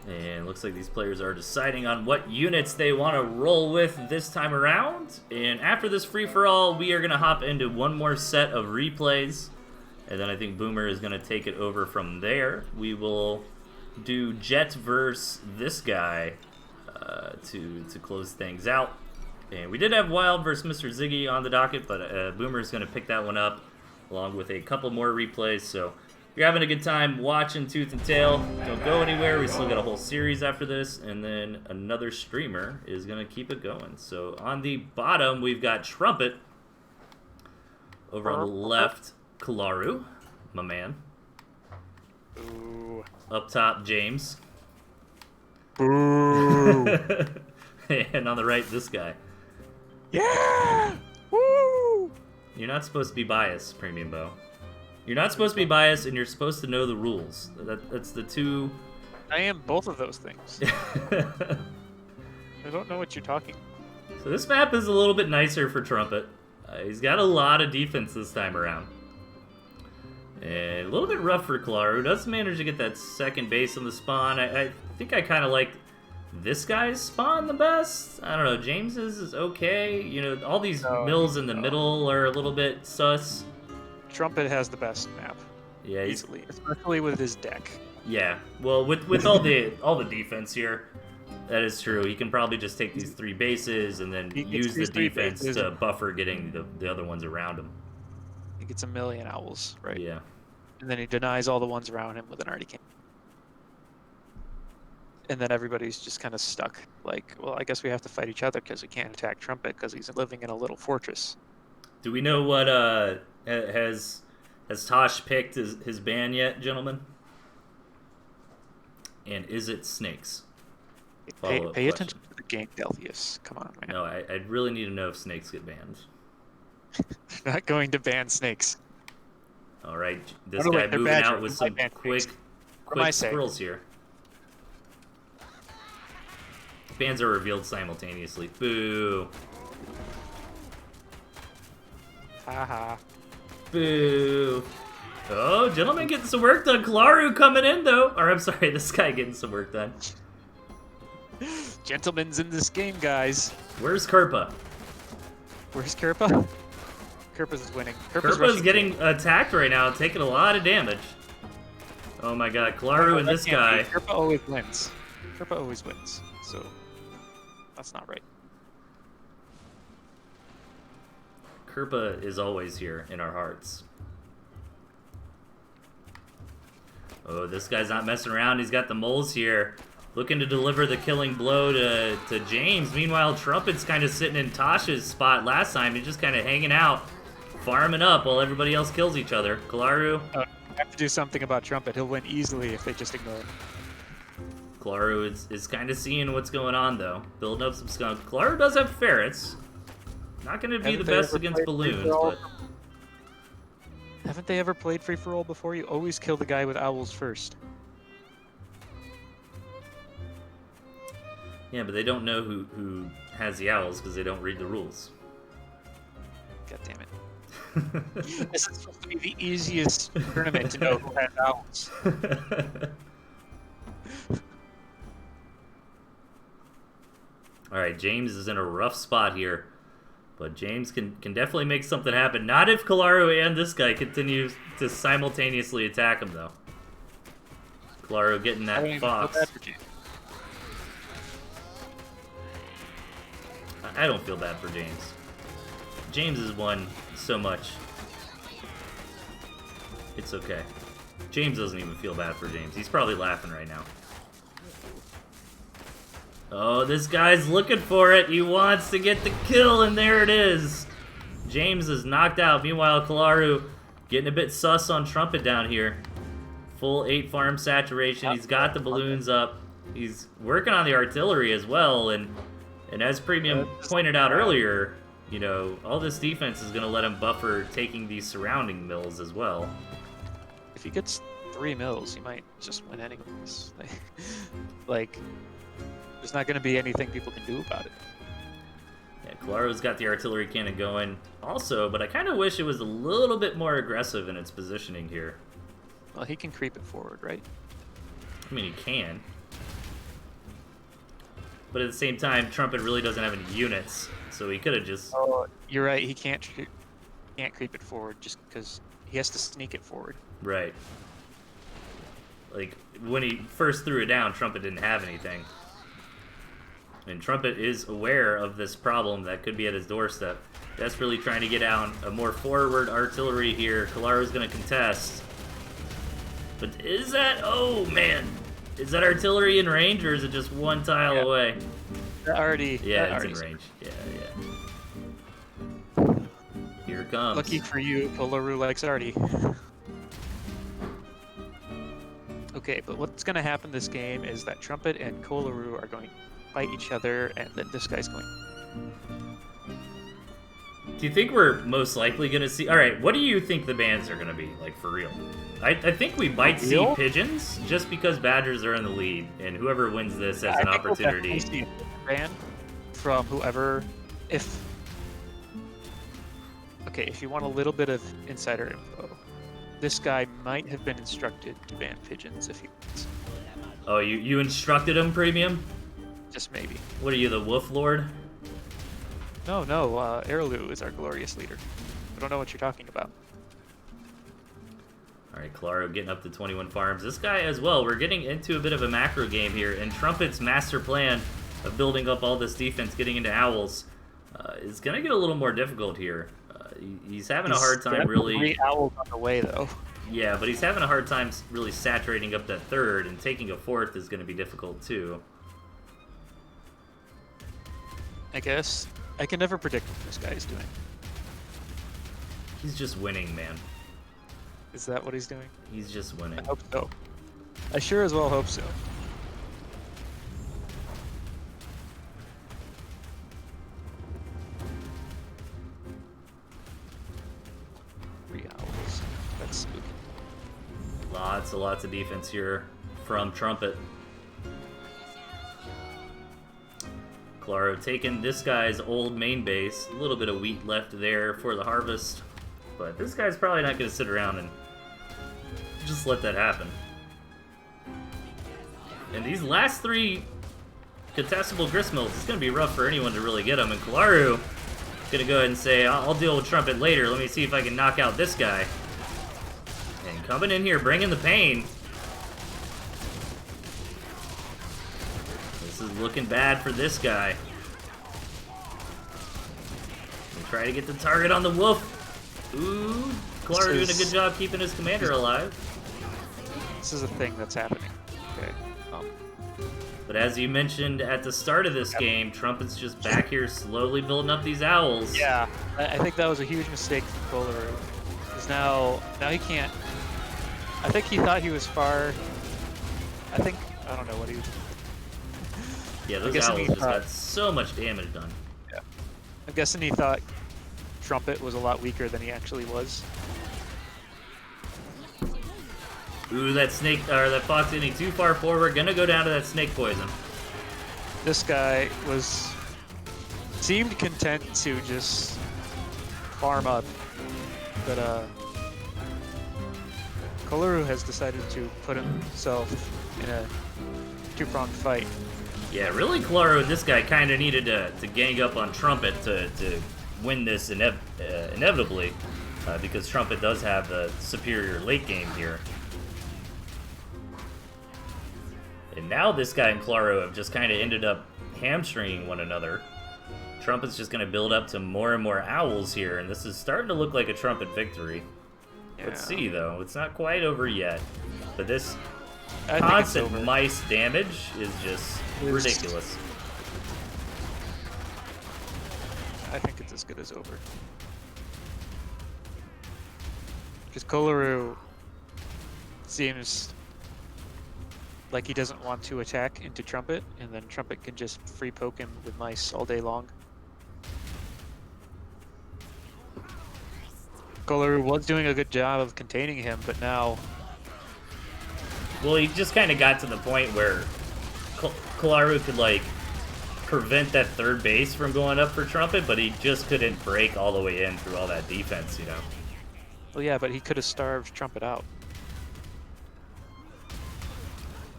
And looks like these players are deciding on what units they want to roll with this time around. And after this free-for-all, we are going to hop into one more set of replays. And then I think Boomer is going to take it over from there. We will do Jet versus this guy to close things out. And we did have Wild versus Mr. Ziggy on the docket, but Boomer is going to pick that one up along with a couple more replays. So if you're having a good time watching Tooth and Tail, don't go anywhere. We still got a whole series after this, and then another streamer is going to keep it going. So on the bottom, we've got Trumpet. Over on the left, Kalaru, my man. Ooh. Up top, James. Boo. And on the right, this guy. Yeah! Woo! You're not supposed to be biased, Premium Bow. You're not supposed to be biased, and you're supposed to know the rules. That's the two... I am both of those things. I don't know what you're talking about. So this map is a little bit nicer for Trumpet. He's got a lot of defense this time around. And a little bit rough for Kalaru. Does manage to get that second base on the spawn. I think I kind of like this guy's spawn the best. I don't know. James's is okay. You know, all these mills in the middle are a little bit sus. Trumpet has the best map. Yeah, easily, especially with his deck. Yeah, well, with all the defense here, that is true. He can probably just take these three bases and then use the defense to buffer getting the other ones around him. He gets a million owls, right? Yeah. And then he denies all the ones around him with an arty king. And then everybody's just kind of stuck. Like, well, I guess we have to fight each other because we can't attack Trumpet because he's living in a little fortress. Do we know what has Tosh picked his ban yet, gentlemen? And is it snakes? Pay attention to the game, Delthius. Come on, man. No, I really need to know if snakes get banned. They're not going to ban snakes. All right, this guy moving out with some quick say? squirrels here. Bans are revealed simultaneously. Boo. Haha. Boo. Oh, gentlemen getting some work done. Kalaru coming in, though. Or, I'm sorry, this guy getting some work done. Gentlemen's in this game, guys. Where's Kerpa? Where's Kerpa? Kerpa's winning. Kerpa's getting attacked right now, taking a lot of damage. Oh my god, Kalaru and this guy. Kerpa always wins. Kerpa always wins. So, that's not right. Kerpa is always here in our hearts. Oh, this guy's not messing around. He's got the moles here, looking to deliver the killing blow to James. Meanwhile, Trumpet's kind of sitting in Tosh's spot last time. He's just kind of hanging out, farming up while everybody else kills each other. Kalaru. I have to do something about Trumpet. He'll win easily if they just ignore him. Kalaru is kind of seeing what's going on, though. Building up some skunks. Kalaru does have ferrets. Not going to be the best against balloons, but... Haven't they ever played free-for-all before? You always kill the guy with owls first. Yeah, but they don't know who has the owls because they don't read the rules. God damn it. This is supposed to be the easiest tournament to know who has owls. Alright, James is in a rough spot here. But James can definitely make something happen. Not if Kalaru and this guy continue to simultaneously attack him, though. Kalaru getting that fox. I don't feel bad for James. James has won so much. It's okay. James doesn't even feel bad for James. He's probably laughing right now. Oh, this guy's looking for it. He wants to get the kill, and there it is. James is knocked out. Meanwhile, Kalaru getting a bit sus on Trumpet down here. Full 8 farm saturation. He's got the balloons up. He's working on the artillery as well, and as Premium pointed out earlier, you know, all this defense is going to let him buffer taking these surrounding mills as well. If he gets 3 mills, he might just win anyways. Like, there's not going to be anything people can do about it. Yeah, Kalaru's got the artillery cannon going also, but I kind of wish it was a little bit more aggressive in its positioning here. Well, he can creep it forward, right? I mean, he can. But at the same time, Trumpet really doesn't have any units, so he could have just... Oh, you're right. He can't creep it forward just because he has to sneak it forward. Right. Like, when he first threw it down, Trumpet didn't have anything. And Trumpet is aware of this problem that could be at his doorstep. That's really trying to get out a more forward artillery here. Kalaru's going to contest. But is that... Oh, man. Is that artillery in range, or is it just one tile away? Yeah, it's in range. Yeah. Here it comes. Lucky for you, Kolaru likes Artie. Okay, but what's going to happen this game is that Trumpet and Kolaru are going to fight each other, and then this guy's going... Do you think we're most likely going to see... Alright, what do you think the bans are going to be, like, for real? I think we might see Pigeons, just because Badgers are in the lead, and whoever wins this has an opportunity. We'll see a ban from whoever... Okay, if you want a little bit of insider info, this guy might have been instructed to ban Pigeons if he wins. Oh, you instructed him, Premium? Just maybe. What are you, the Wolf Lord? No, Erlu is our glorious leader. I don't know what you're talking about. Alright, Kalaru getting up to 21 farms. This guy as well, we're getting into a bit of a macro game here, and Trumpet's master plan of building up all this defense, getting into owls, is going to get a little more difficult here. He's having a hard time really... 3 owls on the way, though. Yeah, but he's having a hard time really saturating up that third, and taking a fourth is going to be difficult too. I guess. I can never predict what this guy is doing. He's just winning, man. Is that what he's doing? He's just winning. I hope so. I sure as well hope so. Owls. That's spooky. Lots of defense here from Trumpet. Kalaru taking this guy's old main base. A little bit of wheat left there for the harvest. But this guy's probably not going to sit around and just let that happen. And these last 3 contestable gristmills, it's going to be rough for anyone to really get them. And Kalaru is going to go ahead and say, I'll deal with Trumpet later. Let me see if I can knock out this guy. And coming in here, bringing the pain. This is looking bad for this guy. We'll try to get the target on the wolf. Ooh, Kalaru doing a good job keeping his commander alive. This is a thing that's happening. Okay. But as you mentioned at the start of this game, Trumpet's just back here slowly building up these owls. Yeah, I think that was a huge mistake from Kolaru. Because now he can't... I think he thought he was far... I don't know what he was... Yeah, those owls just got so much damage done. Yeah. I'm guessing he thought Trumpet was a lot weaker than he actually was. Ooh, that snake, or that fox getting too far forward, gonna go down to that snake poison. This guy seemed content to just farm up, but Kolaru has decided to put himself in a 2-pronged fight. Yeah, really, Kalaru and this guy kind of needed to gang up on Trumpet to win this inevitably, because Trumpet does have the superior late game here. And now this guy and Kalaru have just kind of ended up hamstringing one another. Trumpet's just going to build up to more and more owls here, and this is starting to look like a Trumpet victory. Yeah. Let's see, though. It's not quite over yet. But this constant mice damage is just ridiculous. as good as over. Because Kolaru seems like he doesn't want to attack into Trumpet, and then Trumpet can just free poke him with mice all day long. Kolaru was doing a good job of containing him, but now... Well, he just kind of got to the point where Kolaru could, like, prevent that third base from going up for Trumpet, but he just couldn't break all the way in through all that defense, you know? Well, yeah, but he could have starved Trumpet out.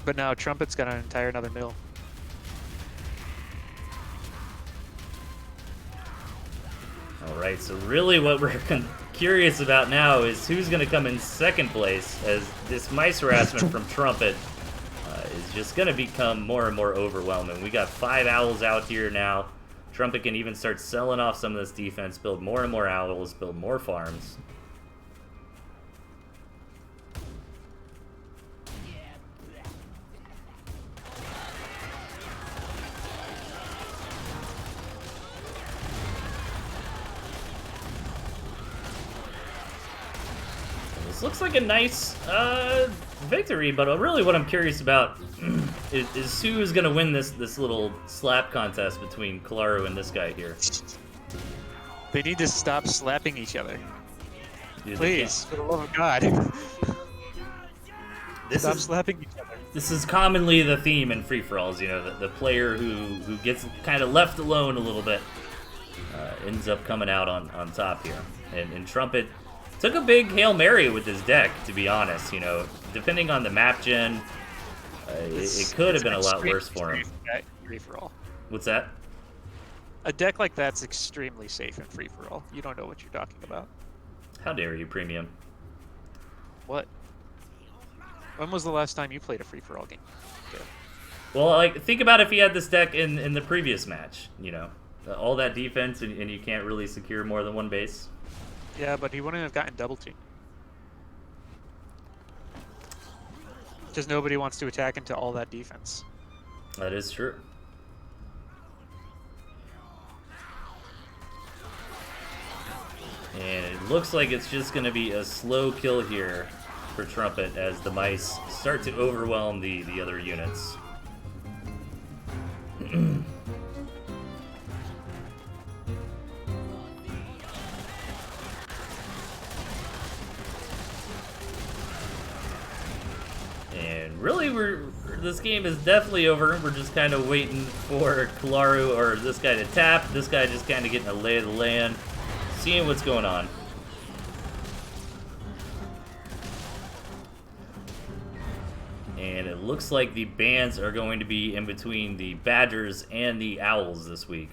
But now Trumpet's got an entire another mill. Alright, so really what we're curious about now is who's going to come in second place, as this mice harassment from Trumpet is just going to become more and more overwhelming. We got 5 owls out here now. Trumpet can even start selling off some of this defense, build more and more owls, build more farms. This looks like a nice victory, but really what I'm curious about is who's going to win this little slap contest between Kolaru and this guy here. They need to stop slapping each other. Dude, please, for the love of God. Stop slapping each other. This is commonly the theme in free-for-alls, you know, the player who gets kind of left alone a little bit ends up coming out on top here. And Trumpet took a big Hail Mary with his deck, to be honest, you know. Depending on the map gen, it could have been a lot worse for him. Free-for-all. What's that? A deck like that's extremely safe in free-for-all. You don't know what you're talking about. How dare you, Premium? What? When was the last time you played a free-for-all game? Okay. Well, like, think about if he had this deck in the previous match, you know. All that defense, and you can't really secure more than one base. Yeah, but he wouldn't have gotten double team. Because nobody wants to attack into all that defense. That is true. And it looks like it's just going to be a slow kill here for Trumpet as the mice start to overwhelm the other units. And really, this game is definitely over. We're just kind of waiting for Kolaru or this guy to tap. This guy just kind of getting a lay of the land, seeing what's going on. And it looks like the bans are going to be in between the Badgers and the Owls this week.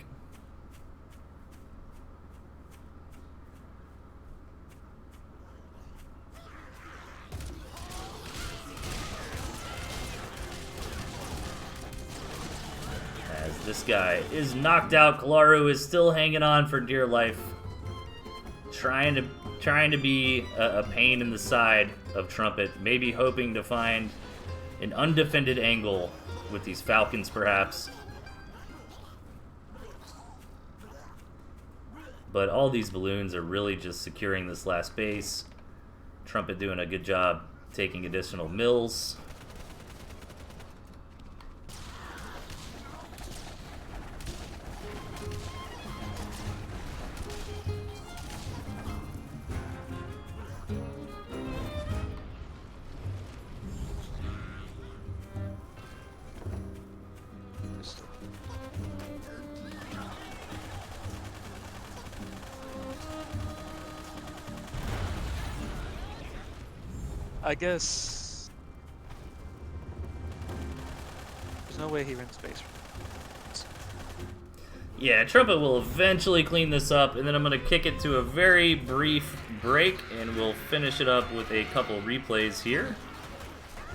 This guy is knocked out. Kolaru is still hanging on for dear life, trying to be a pain in the side of Trumpet, maybe hoping to find an undefended angle with these Falcons, perhaps. But all these balloons are really just securing this last base. Trumpet doing a good job taking additional mills. I guess there's no way he wins space. Yeah, Trumpet will eventually clean this up, and then I'm going to kick it to a very brief break, and we'll finish it up with a couple replays here.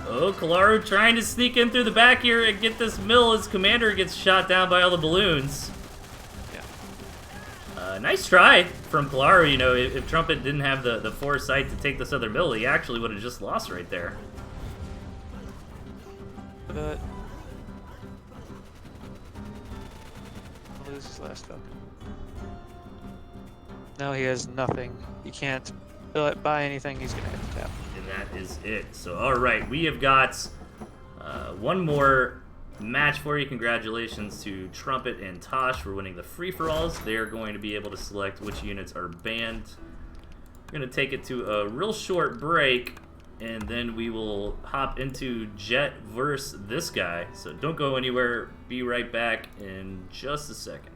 Oh, Kolaru trying to sneak in through the back here and get this mill as Commander gets shot down by all the balloons. Nice try from Kolaru. You know, if Trumpet didn't have the foresight to take this other mill, he actually would have just lost right there. But lose his last Falcon. No, he has nothing. You can't buy anything. He's gonna hit the tap. And that is it. So, all right, we have got one more match for you. Congratulations to Trumpet and Tosh for winning the free-for-alls. They're going to be able to select which units are banned. We're going to take it to a real short break, and then we will hop into Jet versus this guy. So don't go anywhere. Be right back in just a second.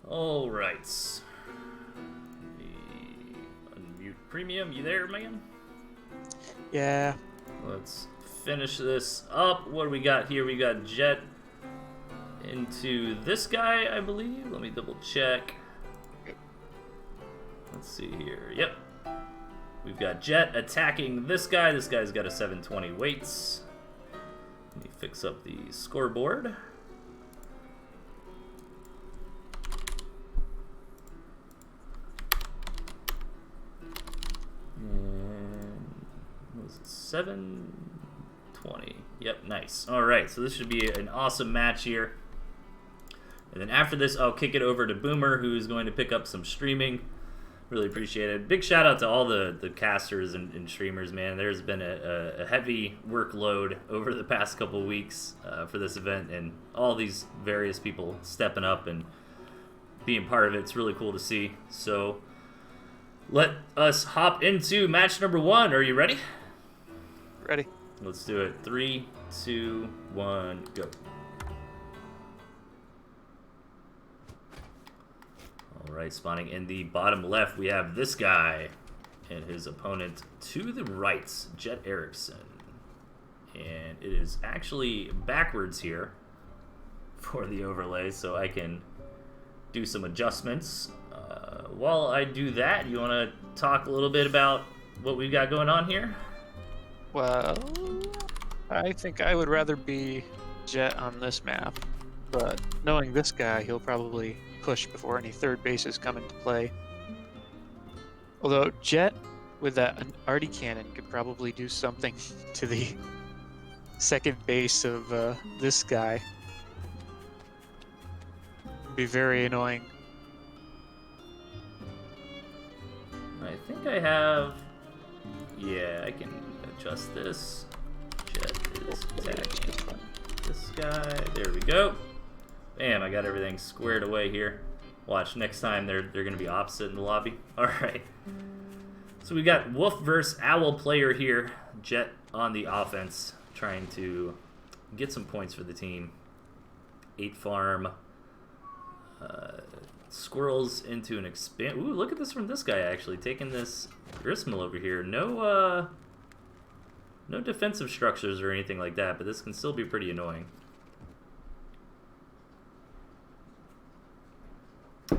All right. Unmute Premium, you there, man? Yeah. Let's finish this up. What do we got here? We got Jet into this guy, I believe. Let me double check. Let's see here. Yep. We've got Jet attacking this guy. This guy's got a 720 weights. Let me fix up the scoreboard. And what was it? 720. Yep, nice. All right, so this should be an awesome match here. And then after this, I'll kick it over to Boomer, who's going to pick up some streaming. Really appreciate it. Big shout out to all the casters and streamers, man. There's been a heavy workload over the past couple weeks for this event, and all these various people stepping up and being part of it. It's really cool to see. So let us hop into match number 1. Are you ready? Ready. Let's do it. 3, 2, 1, go. All right, spawning in the bottom left, we have this guy and his opponent to the right, Jet Erickson. And it is actually backwards here for the overlay, so I can do some adjustments. While I do that, you want to talk a little bit about what we've got going on here? Well, I think I would rather be Jet on this map, but knowing this guy, he'll probably push before any third bases come into play. Although Jet with an arty cannon could probably do something to the second base of this guy. It'd be very annoying. I think I have... Yeah, I can adjust this. Jet is attacking this guy. There we go. Bam, I got everything squared away here. Watch, next time they're going to be opposite in the lobby. Alright. So we got Wolf versus Owl player here. Jet on the offense, trying to get some points for the team. 8 farm. Squirrels into an expand. Ooh, look at this from this guy, actually. Taking this Gristmill over here. No defensive structures or anything like that, but this can still be pretty annoying.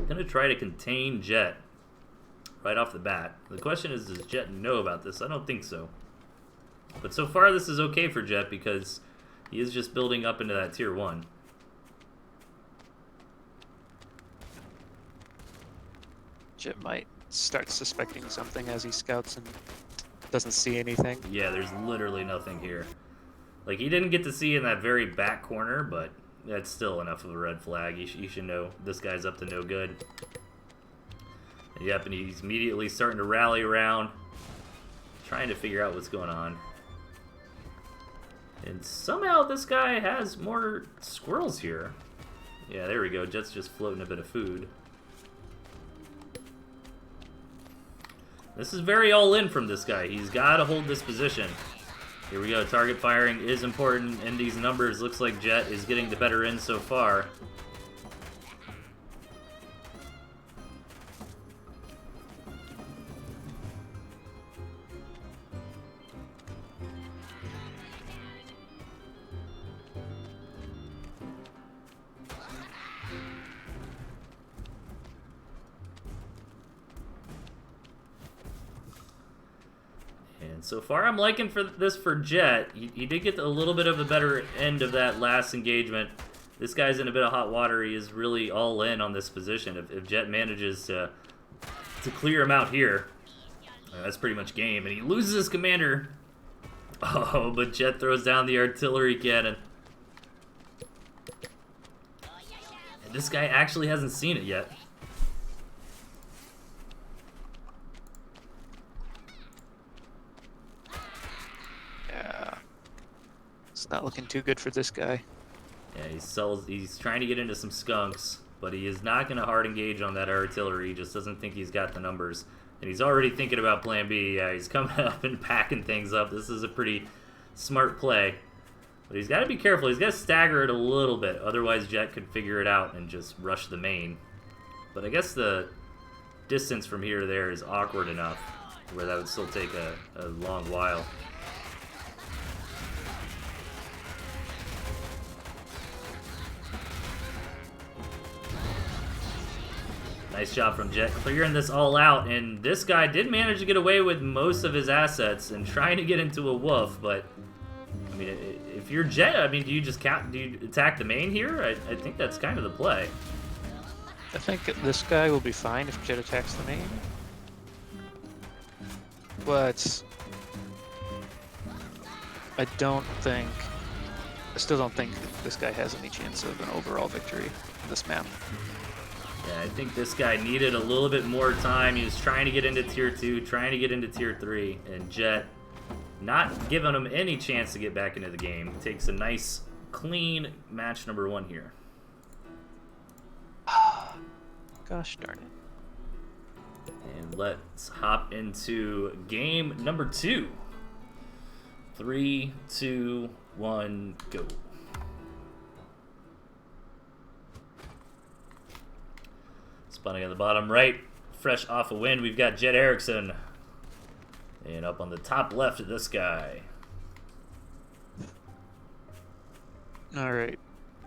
Gonna try to contain Jet right off the bat. The question is, does Jet know about this? I don't think so. But so far, this is okay for Jet because he is just building up into that tier 1. Jet might start suspecting something as he scouts and doesn't see anything. Yeah, there's literally nothing here. Like, he didn't get to see in that very back corner, but that's still enough of a red flag. You should know this guy's up to no good. Yep, and he's immediately starting to rally around, trying to figure out what's going on. And somehow this guy has more squirrels here. Yeah, there we go. Jet's just floating a bit of food. This is very all-in from this guy. He's got to hold this position. Here we go. Target firing is important in these numbers. Looks like Jet is getting the better end so far. So far, I'm liking this for Jet. He did get a little bit of a better end of that last engagement. This guy's in a bit of hot water. He is really all in on this position. If Jet manages to clear him out here, that's pretty much game. And he loses his commander. Oh, but Jet throws down the artillery cannon. And this guy actually hasn't seen it yet. It's not looking too good for this guy. Yeah, he's trying to get into some skunks, but he is not going to hard engage on that artillery. He just doesn't think he's got the numbers. And he's already thinking about plan B. Yeah, he's coming up and packing things up. This is a pretty smart play. But he's got to be careful. He's got to stagger it a little bit. Otherwise, Jet could figure it out and just rush the main. But I guess the distance from here to there is awkward enough where that would still take a long while. Nice job from Jet clearing this all out, and this guy did manage to get away with most of his assets and trying to get into a wolf, but I mean, if you're Jet, I mean, do you attack the main here? I think that's kind of the play. I think this guy will be fine if Jet attacks the main. But I still don't think this guy has any chance of an overall victory in this map. Yeah, I think this guy needed a little bit more time. He was trying to get into tier 2, trying to get into tier 3, and Jet not giving him any chance to get back into the game. Takes a nice, clean match number 1 here. Gosh darn it. And let's hop into game number 2. 3, 2, 1, go. Spawning at the bottom right, fresh off a win, we've got Jet Erickson. And up on the top left of this guy. Alright.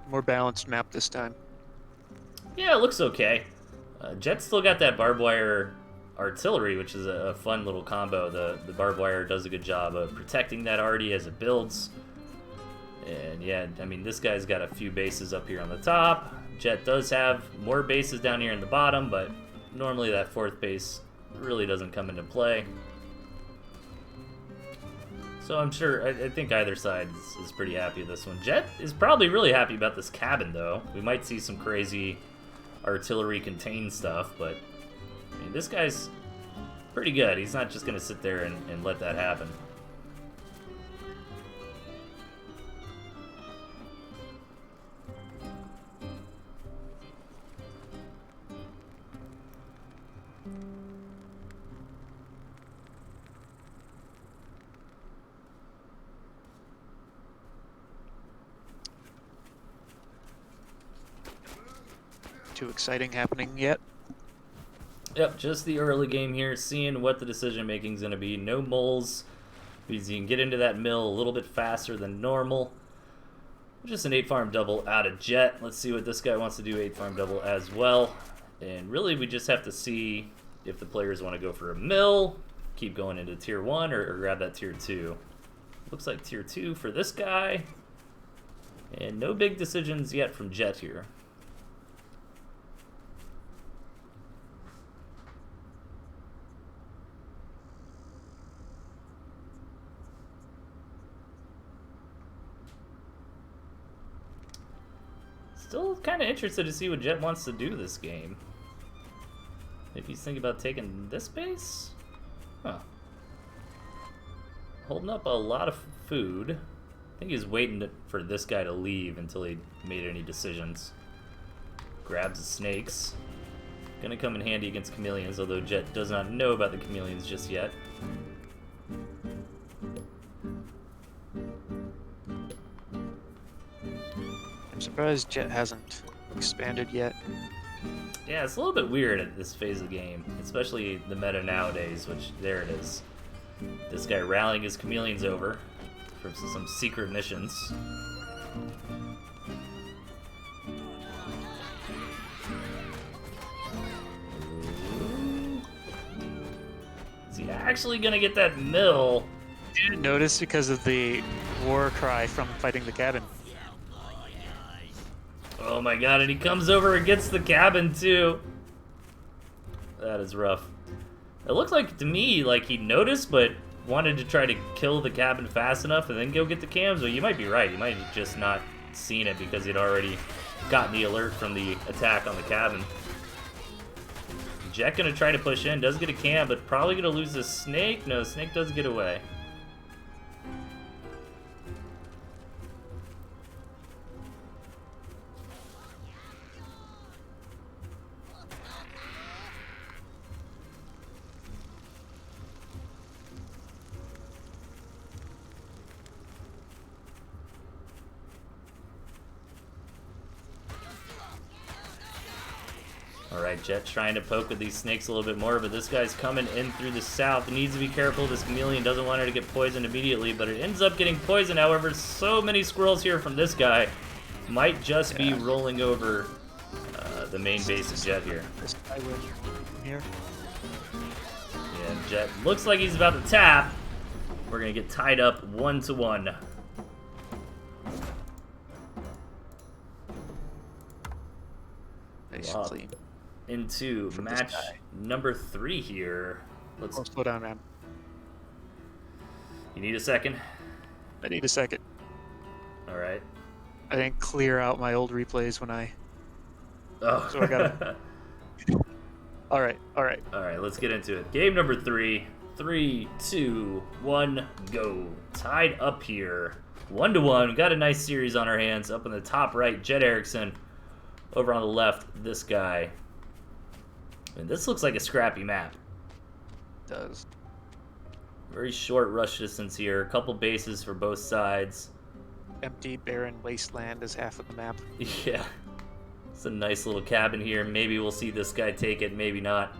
More balanced map this time. Yeah, it looks okay. Jet's still got that barbed wire artillery, which is a fun little combo. The barbed wire does a good job of protecting that arty as it builds. And yeah, I mean, this guy's got a few bases up here on the top. Jet does have more bases down here in the bottom, but normally that 4th base really doesn't come into play. So I'm sure, I think either side is pretty happy with this one. Jet is probably really happy about this cabin, though. We might see some crazy artillery contained stuff, but I mean, this guy's pretty good. He's not just going to sit there and let that happen. Too exciting happening yet. Yep, just the early game here, seeing what the decision making is going to be. No moles, because you can get into that mill a little bit faster than normal. Just an 8-farm double out of Jet. Let's see what this guy wants to do, 8-farm double as well. And really, we just have to see if the players want to go for a mill, keep going into tier 1, or grab that tier 2. Looks like tier 2 for this guy. And no big decisions yet from Jet here. Still kind of interested to see what Jet wants to do this game. If he's thinking about taking this base? Huh. Holding up a lot of food. I think he's waiting for this guy to leave until he made any decisions. Grabs the snakes. Gonna come in handy against chameleons, although Jet does not know about the chameleons just yet. I'm surprised Jet hasn't expanded yet. Yeah, it's a little bit weird at this phase of the game, especially the meta nowadays, which, there it is. This guy rallying his chameleons over for some secret missions. Is he actually gonna get that mill? Didn't notice because of the war cry from fighting the cabin. Oh my god, and he comes over and gets the cabin too. That is rough. It looks like to me like he noticed but wanted to try to kill the cabin fast enough and then go get the cams. Well, you might be right. He might have just not seen it because he'd already gotten the alert from the attack on the cabin. Jet gonna try to push in, does get a cam, but probably gonna lose the snake. No, snake does get away. Alright, Jet trying to poke with these snakes a little bit more, but this guy's coming in through the south. Needs to be careful. This chameleon doesn't want her to get poisoned immediately, but it ends up getting poisoned. However, so many squirrels here from this guy might just be rolling over the main base of Jet here. This guy will here. Yeah, Jet looks like he's about to tap. We're going to get tied up 1-1. Basically. Into match number 3 here. Let's slow down, man. You need a second? I need a second. Alright. I didn't clear out my old replays when I... Oh. So I gotta... Alright, alright. Alright, let's get into it. Game number 3. 3, 2, 1, go. Tied up here. 1-1. Got a nice series on our hands. Up in the top right, Jet Erickson. Over on the left, this guy. And this looks like a scrappy map. It does. Very short rush distance here. A couple bases for both sides. Empty, barren wasteland is half of the map. Yeah. It's a nice little cabin here. Maybe we'll see this guy take it, maybe not.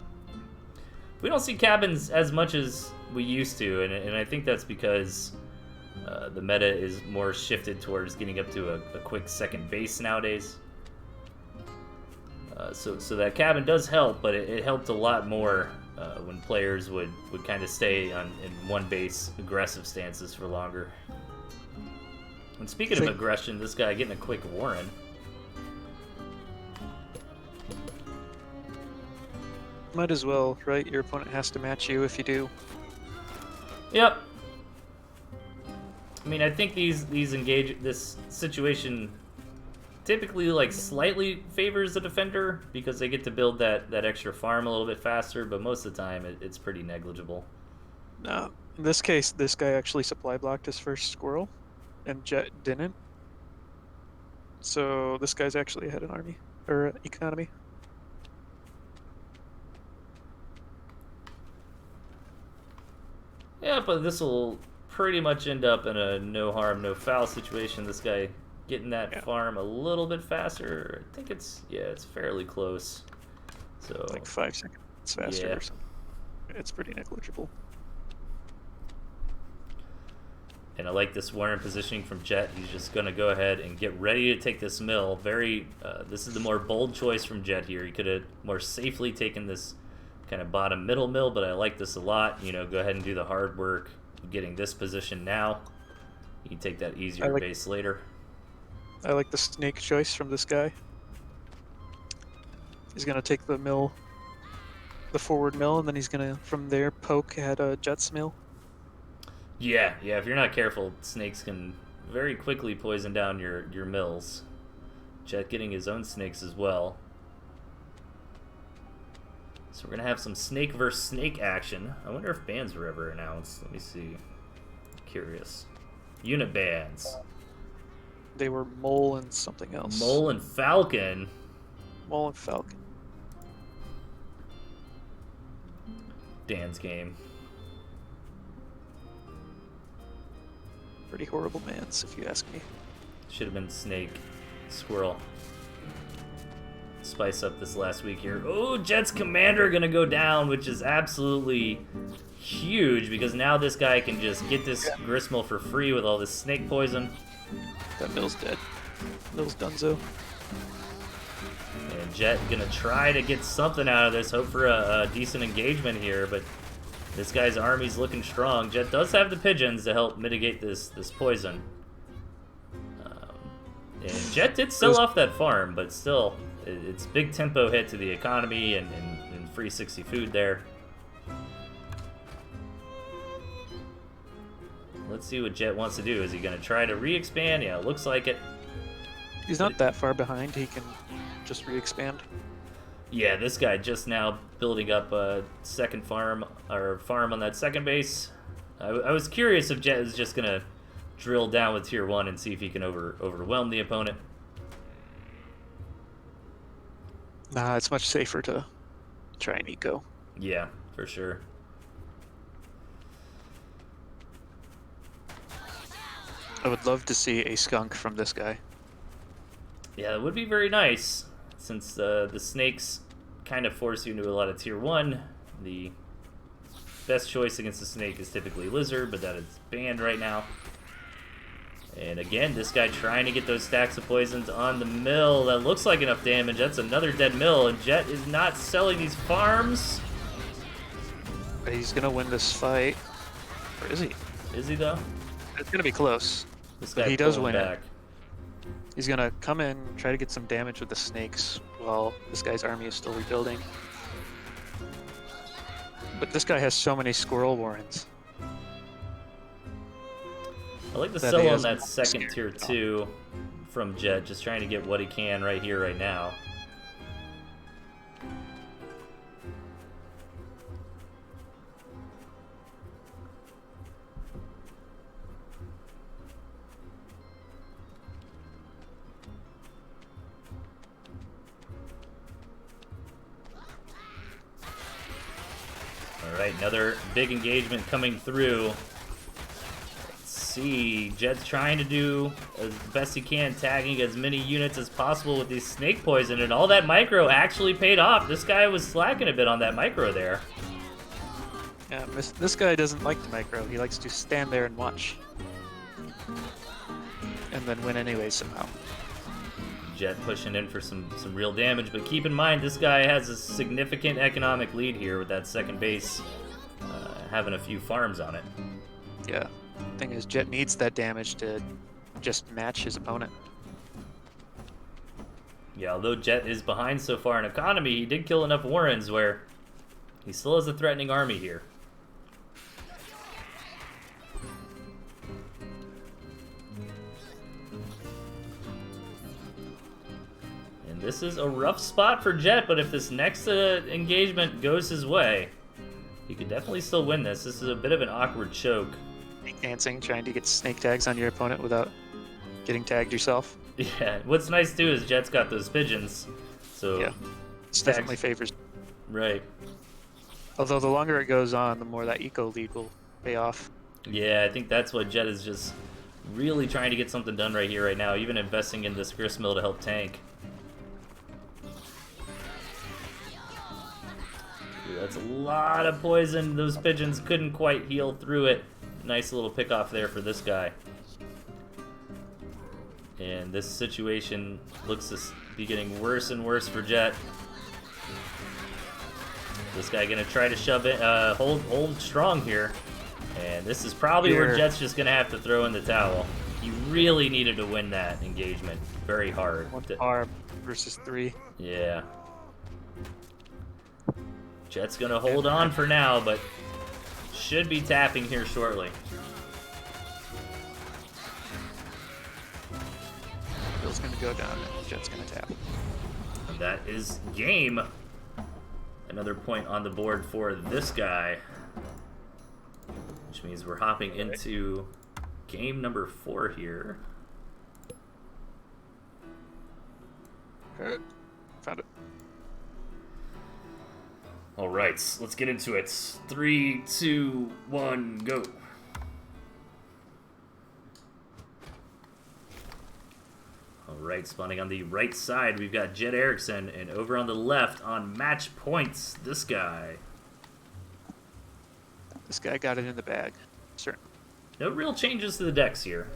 We don't see cabins as much as we used to, and I think that's because the meta is more shifted towards getting up to a quick second base nowadays. So that cabin does help, but it helped a lot more when players would kind of stay in one base aggressive stances for longer. And speaking of aggression, this guy getting a quick Warren. Might as well, right? Your opponent has to match you if you do. Yep. I mean, I think this situation typically like slightly favors the defender because they get to build that extra farm a little bit faster, but most of the time it's pretty negligible. No, in this case, this guy actually supply blocked his first squirrel, and Jet didn't. So this guy's actually ahead in army or economy. Yeah, but this will pretty much end up in a no harm, no foul situation. This guy getting that farm a little bit faster. I think it's fairly close. So like 5 seconds faster or something. It's pretty negligible. And I like this Warren positioning from Jet. He's just going to go ahead and get ready to take this mill. This is the more bold choice from Jet here. He could have more safely taken this kind of bottom middle mill, but I like this a lot. You know, go ahead and do the hard work of getting this position now. You can take that easier base later. I like the snake choice from this guy. He's going to take the mill, the forward mill, and then he's going to, from there, poke at Jet's mill. Yeah, if you're not careful, snakes can very quickly poison down your mills. Jet getting his own snakes as well. So we're going to have some snake versus snake action. I wonder if bans were ever announced. Let me see. Curious. Unit bans. They were Mole and something else. Mole and Falcon. Mole and Falcon. Dan's game. Pretty horrible bans, if you ask me. Should have been snake, squirrel. Spice up this last week here. Oh, Jet's commander gonna go down, which is absolutely huge because now this guy can just get this gristmill for free with all this snake poison. That mill's dead. Mill's donezo. And Jet gonna try to get something out of this, hope for a decent engagement here, but this guy's army's looking strong. Jet does have the pigeons to help mitigate this poison. And Jet did sell off that farm, but still, it's big tempo hit to the economy and free 60 food there. Let's see what Jet wants to do. Is he going to try to re-expand? Yeah, it looks like it. He's not that far behind. He can just re-expand. Yeah, this guy just now building up a second farm on that second base. I was curious if Jet is just going to drill down with tier 1 and see if he can overwhelm the opponent. Nah, it's much safer to try and eco. Yeah, for sure. I would love to see a skunk from this guy. Yeah, it would be very nice, since the snakes kind of force you into a lot of tier 1. The best choice against the snake is typically lizard, but that is banned right now. And again, this guy trying to get those stacks of poisons on the mill. That looks like enough damage. That's another dead mill, and Jet is not selling these farms. But he's gonna win this fight. Or is he? Is he, though? It's gonna be close. This guy he does win back. He's gonna come in, try to get some damage with the snakes while this guy's army is still rebuilding. But this guy has so many squirrel warrens. I like the sell on that second tier 2 from Jet, just trying to get what he can right here, right now. All right, another big engagement coming through. See, Jet's trying to do as best he can, tagging as many units as possible with these snake poison, and all that micro actually paid off. This guy was slacking a bit on that micro there. Yeah, this guy doesn't like the micro. He likes to stand there and watch. And then win anyway somehow. Jet pushing in for some real damage, but keep in mind this guy has a significant economic lead here with that second base having a few farms on it. Yeah. Thing is, Jet needs that damage to just match his opponent. Yeah, although Jet is behind so far in economy, he did kill enough Warrens where He still has a threatening army here. And this is a rough spot for Jet, but if this next engagement goes his way, he could definitely still win this. This is a bit of an awkward choke. Dancing, trying to get snake tags on your opponent without getting tagged yourself. Yeah, what's nice too is Jet's got those pigeons, so yeah, it's definitely favors. Right. Although the longer it goes on, the more that eco lead will pay off. Yeah, I think that's what Jet is just really trying to get something done right here, right now, even investing in this gristmill to help tank. Ooh, that's a lot of poison. Those pigeons couldn't quite heal through it. Nice little pick off there for this guy. And this situation looks to be getting worse and worse for Jet. This guy gonna try to shove it, hold strong here. And this is probably where Jet's just gonna have to throw in the towel. He really needed to win that engagement very hard. 1 farm versus 3. Yeah. Jet's gonna hold on for now, but should be tapping here shortly. Bill's gonna go down and Jet's gonna tap. And that is game. Another point on the board for this guy. Which means we're hopping into game number 4 here. Found it. All right, let's get into it. 3, 2, 1, go. All right, spawning on the right side, we've got Jet Erickson, and over on the left on match points, this guy. This guy got it in the bag. Certainly. No real changes to the decks here.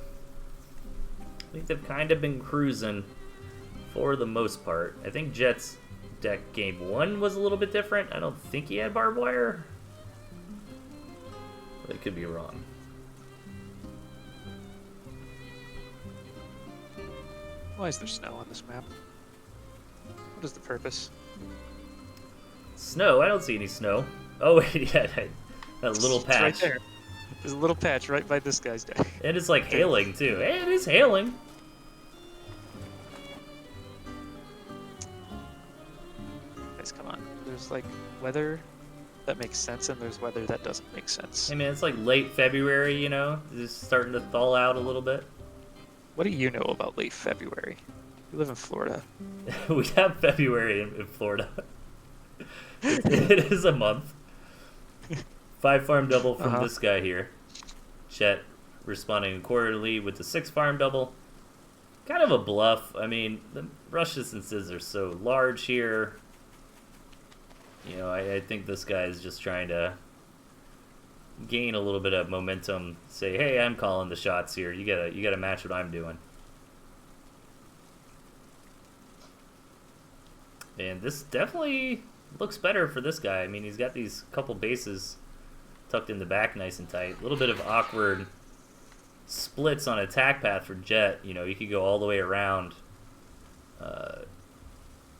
I think they've kind of been cruising for the most part. I think Jet's deck game 1 was a little bit different. I don't think he had barbed wire. But I could be wrong. Why is there snow on this map? What is the purpose? Snow? I don't see any snow. Oh wait, yeah, that little It's patch. right there. There's a little patch right by this guy's deck. And it's like hailing too. Hey, it is hailing. Guys, come on. There's like weather that makes sense and there's weather that doesn't make sense. Hey man, it's like late February, you know? It's starting to thaw out a little bit. What do you know about late February? You live in Florida. We have February in Florida. It is a month. 5 farm double from this guy here. Chet responding accordingly with the 6 farm double. Kind of a bluff. I mean, the rush distances are so large here. You know, I think this guy is just trying to gain a little bit of momentum. Say, hey, I'm calling the shots here. You gotta match what I'm doing. And this definitely looks better for this guy. I mean, he's got these couple bases tucked in the back nice and tight. A little bit of awkward splits on attack path for Jet. You know, you could go all the way around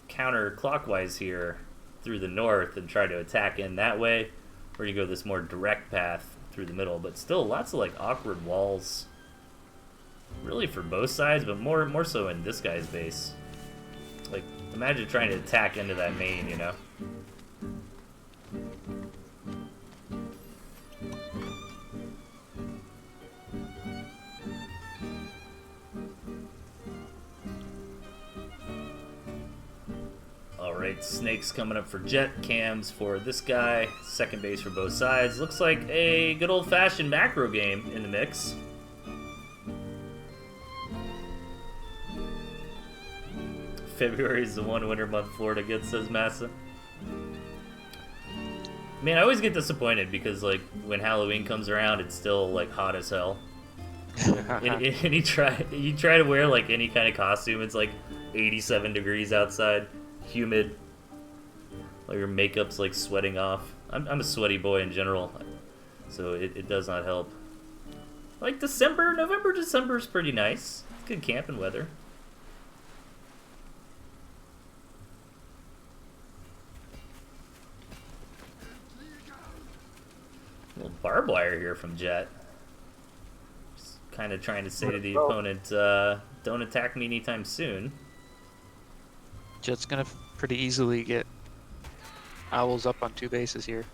counterclockwise here through the north and try to attack in that way, or you go this more direct path through the middle. But still, lots of like awkward walls, really for both sides, but more so in this guy's base. Like, imagine trying to attack into that main, you know? Alright, snakes coming up for Jet, cams for this guy, second base for both sides. Looks like a good old-fashioned macro game in the mix. February is the one winter month Florida gets, says Massa. Man, I always get disappointed because, like, when Halloween comes around, it's still, like, hot as hell. and you try to wear, like, any kind of costume, it's, like, 87 degrees outside, humid. Like, your makeup's, like, sweating off. I'm a sweaty boy in general, so it does not help. Like, November, December is pretty nice. Good camping weather. barbed wire here from Jet. Just kind of trying to say to the opponent, don't attack me anytime soon. Jet's gonna pretty easily get owls up on 2 bases here.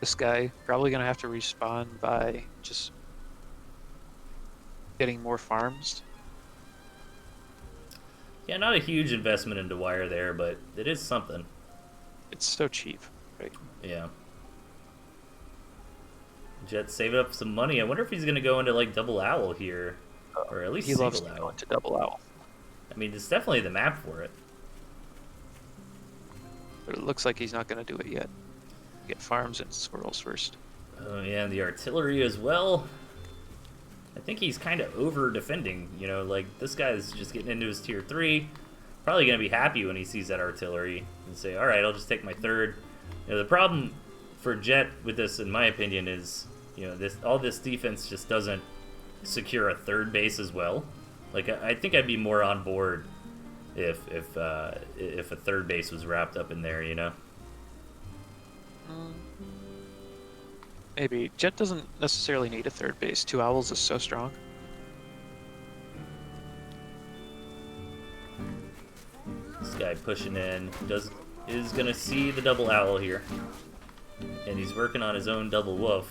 This guy probably gonna have to respawn by just getting more farms. Yeah, not a huge investment into wire there, but it is something. It's so cheap, right? Yeah. Jet saving up some money. I wonder if he's going to go into like double owl here. Or at least he loves single to owl. go into double owl. I mean, it's definitely the map for it. But it looks like he's not going to do it yet. Get farms and squirrels first. Oh, yeah, and the artillery as well. I think he's kind of over defending. You know, like this guy's just getting into his tier 3. Probably going to be happy when he sees that artillery and say, all right, I'll just take my third. You know, the problem for Jet with this, in my opinion, is, you know, all this defense just doesn't secure a third base as well. Like, I think I'd be more on board if a third base was wrapped up in there, you know? Maybe. Jet doesn't necessarily need a third base. 2 owls is so strong. This guy pushing in is gonna see the double owl here, and he's working on his own double wolf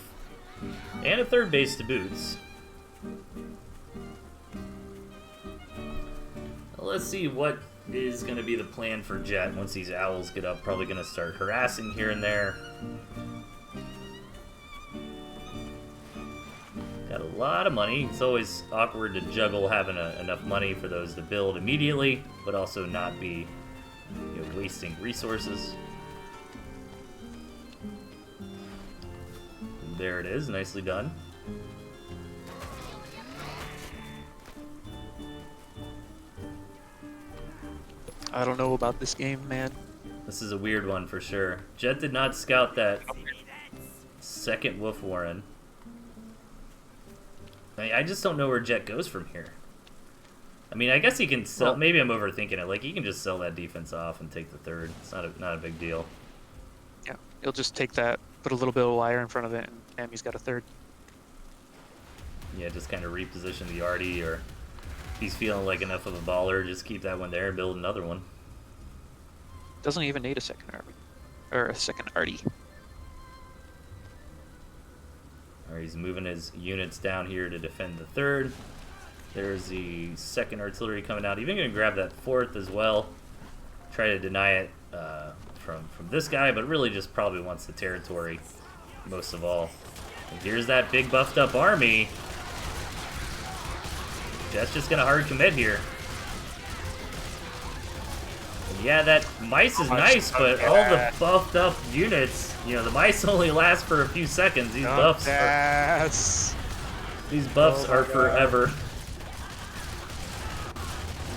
and a third base to boots. Let's see what is gonna be the plan for Jet once these owls get up. Probably gonna start harassing here and there. Got a lot of money. It's always awkward to juggle having enough money for those to build immediately, but also not be, you know, wasting resources. And there it is, nicely done. I don't know about this game, man. This is a weird one for sure. Jet did not scout that second wolf warren. I just don't know where Jet goes from here. I mean, I guess he can sell. Maybe I'm overthinking it. Like, he can just sell that defense off and take the third. It's not a big deal. Yeah, he'll just take that, put a little bit of wire in front of it, and bam, he's got a third. Yeah, just kind of reposition the arty, or if he's feeling like enough of a baller, just keep that one there and build another one. Doesn't even need a second army, or a second arty. Alright, he's moving his units down here to defend the third. There's the second artillery coming out. Even going to grab that fourth as well. Try to deny it from this guy, but really just probably wants the territory most of all. And here's that big buffed up army. Jet's just going to hard commit here. And yeah, that mice is nice, but all the buffed up units, you know, the mice only last for a few seconds. These buffs are forever.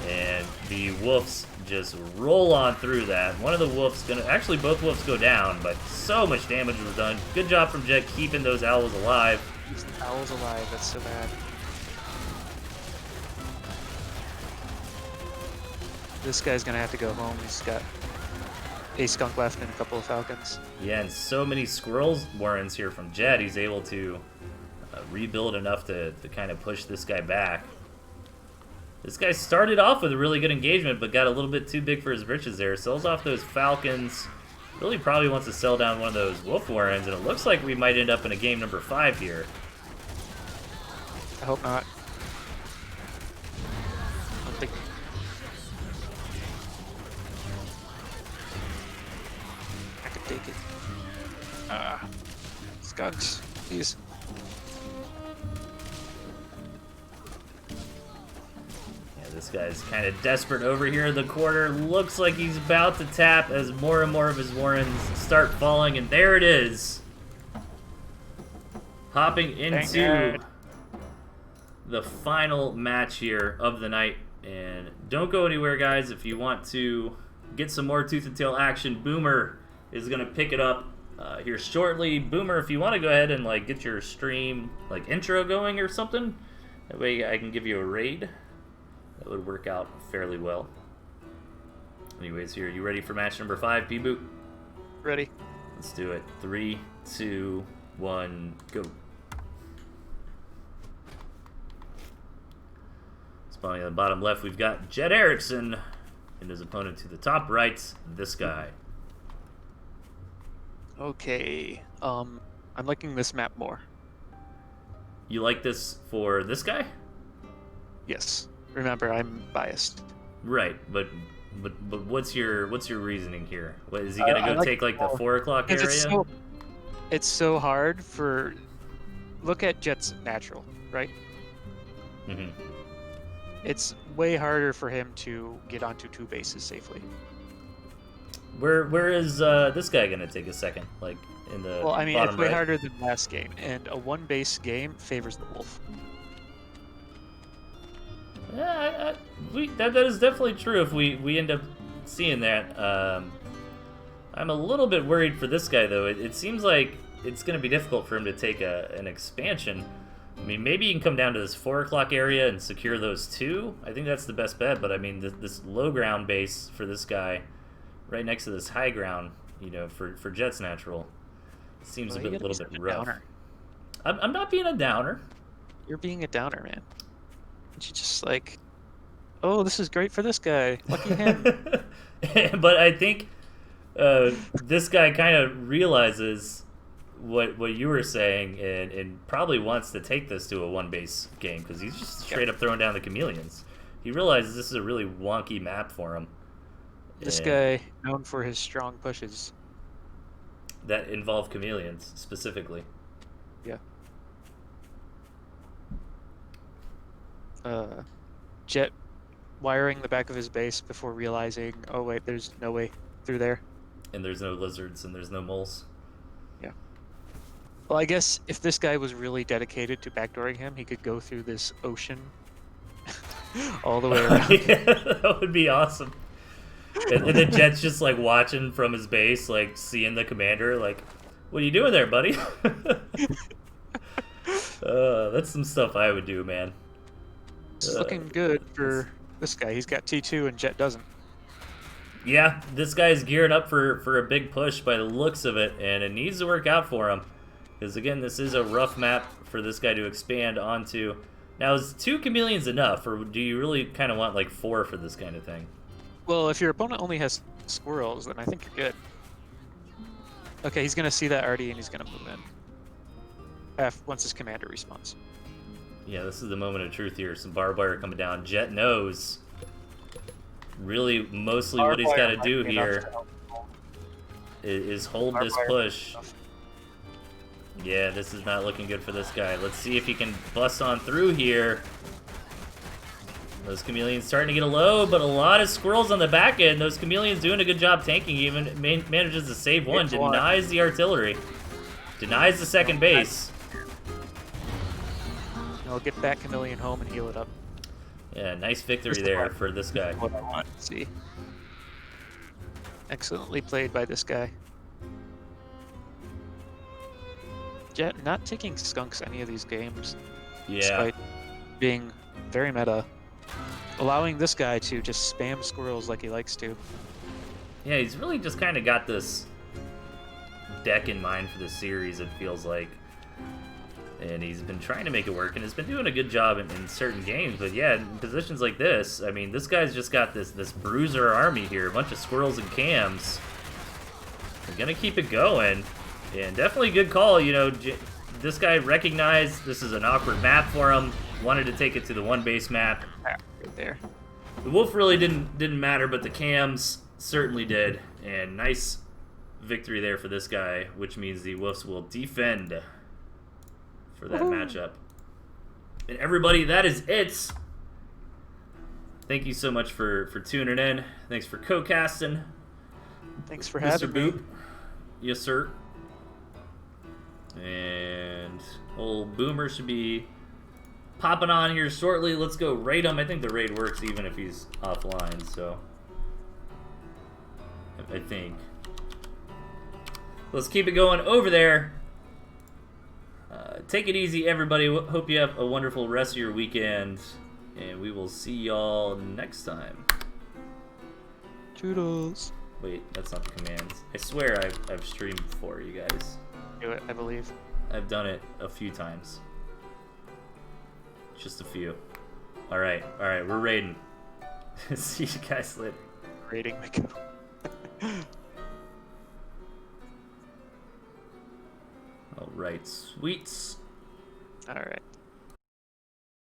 And the wolves just roll on through that. One of the wolves actually both wolves go down, but so much damage was done. Good job from Jet keeping those owls alive. Keeps the owls alive, that's so bad. This guy's gonna have to go home. He's got a skunk left and a couple of falcons. Yeah, and so many squirrels warrens here from Jet. He's able to rebuild enough to kind of push this guy back. This guy started off with a really good engagement, but got a little bit too big for his britches there. Sells off those falcons. Really probably wants to sell down one of those wolf warrens, and it looks like we might end up in a game number 5 here. I hope not. I don't think. I can take it. Skunks, please. This guy's kind of desperate over here in the corner. Looks like he's about to tap as more and more of his warrens start falling, and there it is. Hopping into the final match here of the night. And don't go anywhere, guys. If you want to get some more Tooth and Tail action, Boomer is going to pick it up here shortly. Boomer, if you want to go ahead and like get your stream like intro going or something, that way I can give you a raid. That would work out fairly well. Anyways, here, you ready for match number 5, P-Boot? Ready. Let's do it. 3, 2, 1, go. Spawning on the bottom left, we've got Jet Erickson and his opponent to the top right, this guy. Okay. I'm liking this map more. You like this for this guy? Yes. Remember, I'm biased. Right, but what's your reasoning here? What is he gonna go like take like the 4 o'clock area? It's so hard for. Look at Jet's natural, right? Mm-hmm. It's way harder for him to get onto 2 bases safely. Where is this guy gonna take a second? Like in the Well, I mean, bottom it's way right? harder than last game, and a 1-base game favors the wolf. Yeah, that is definitely true. If we end up seeing that, I'm a little bit worried for this guy though. It seems like it's going to be difficult for him to take an expansion. I mean, maybe you can come down to this 4 o'clock area and secure those 2. I think that's the best bet. But I mean, this low ground base for this guy, right next to this high ground, you know, for Jet's natural, seems Well, a little bit rough. Downer. I'm not being a downer. You're being a downer, man. And you just like, oh, this is great for this guy. Lucky him. But I think this guy kind of realizes what you were saying and probably wants to take this to a 1-base game because he's just straight up throwing down the chameleons. He realizes this is a really wonky map for him. This guy known for his strong pushes. That involve chameleons specifically. Yeah. Jet wiring the back of his base before realizing, oh wait, there's no way through there. And there's no lizards and there's no moles. Yeah. Well, I guess if this guy was really dedicated to backdooring him, he could go through this ocean all the way around. Yeah, that would be awesome. And the Jet's just like watching from his base, like seeing the commander, like, what are you doing there, buddy? That's some stuff I would do, man. It's looking good for this guy. He's got T2 and Jet doesn't. Yeah, this guy's gearing up for a big push by the looks of it, and it needs to work out for him. Because, again, this is a rough map for this guy to expand onto. Now, is 2 chameleons enough, or do you really kind of want, like, 4 for this kind of thing? Well, if your opponent only has squirrels, then I think you're good. Okay, he's going to see that already, and he's going to move in. Once his commander respawns. Yeah, this is the moment of truth here. Some barbed wire coming down. Jet knows really mostly what he's got to do here is hold this push. Yeah, this is not looking good for this guy. Let's see if he can bust on through here. Those chameleons starting to get a low, but a lot of squirrels on the back end. Those chameleons doing a good job tanking. He even manages to save one. Denies the artillery. Denies the second base. I'll get that chameleon home and heal it up. Yeah, nice victory there for this guy. What I want to see. Excellently played by this guy. Jet not taking skunks any of these games. Yeah. Despite being very meta. Allowing this guy to just spam squirrels like he likes to. Yeah, he's really just kind of got this deck in mind for this series, it feels like. And he's been trying to make it work, and has been doing a good job in certain games. But yeah, in positions like this, I mean, this guy's just got this bruiser army here, a bunch of squirrels and cams. They're gonna keep it going, and definitely a good call. You know, this guy recognized this is an awkward map for him, wanted to take it to the 1-base map. Right there. The wolf really didn't matter, but the cams certainly did, and nice victory there for this guy, which means the wolves will defend for that matchup. And everybody, that is it. Thank you so much for tuning in. Thanks for co-casting. Thanks for Mr. having me. Boop. Yes, sir. And old Boomer should be popping on here shortly. Let's go raid him. I think the raid works even if he's offline, so I think. Let's keep it going over there. Take it easy, everybody. Hope you have a wonderful rest of your weekend, and we will see y'all next time. Toodles. Wait, that's not the commands. I swear I've streamed before, you guys. Do it, I believe. I've done it a few times. Just a few. Alright, we're raiding. See you guys later. Raiding Miko. Alright, sweets. Alright.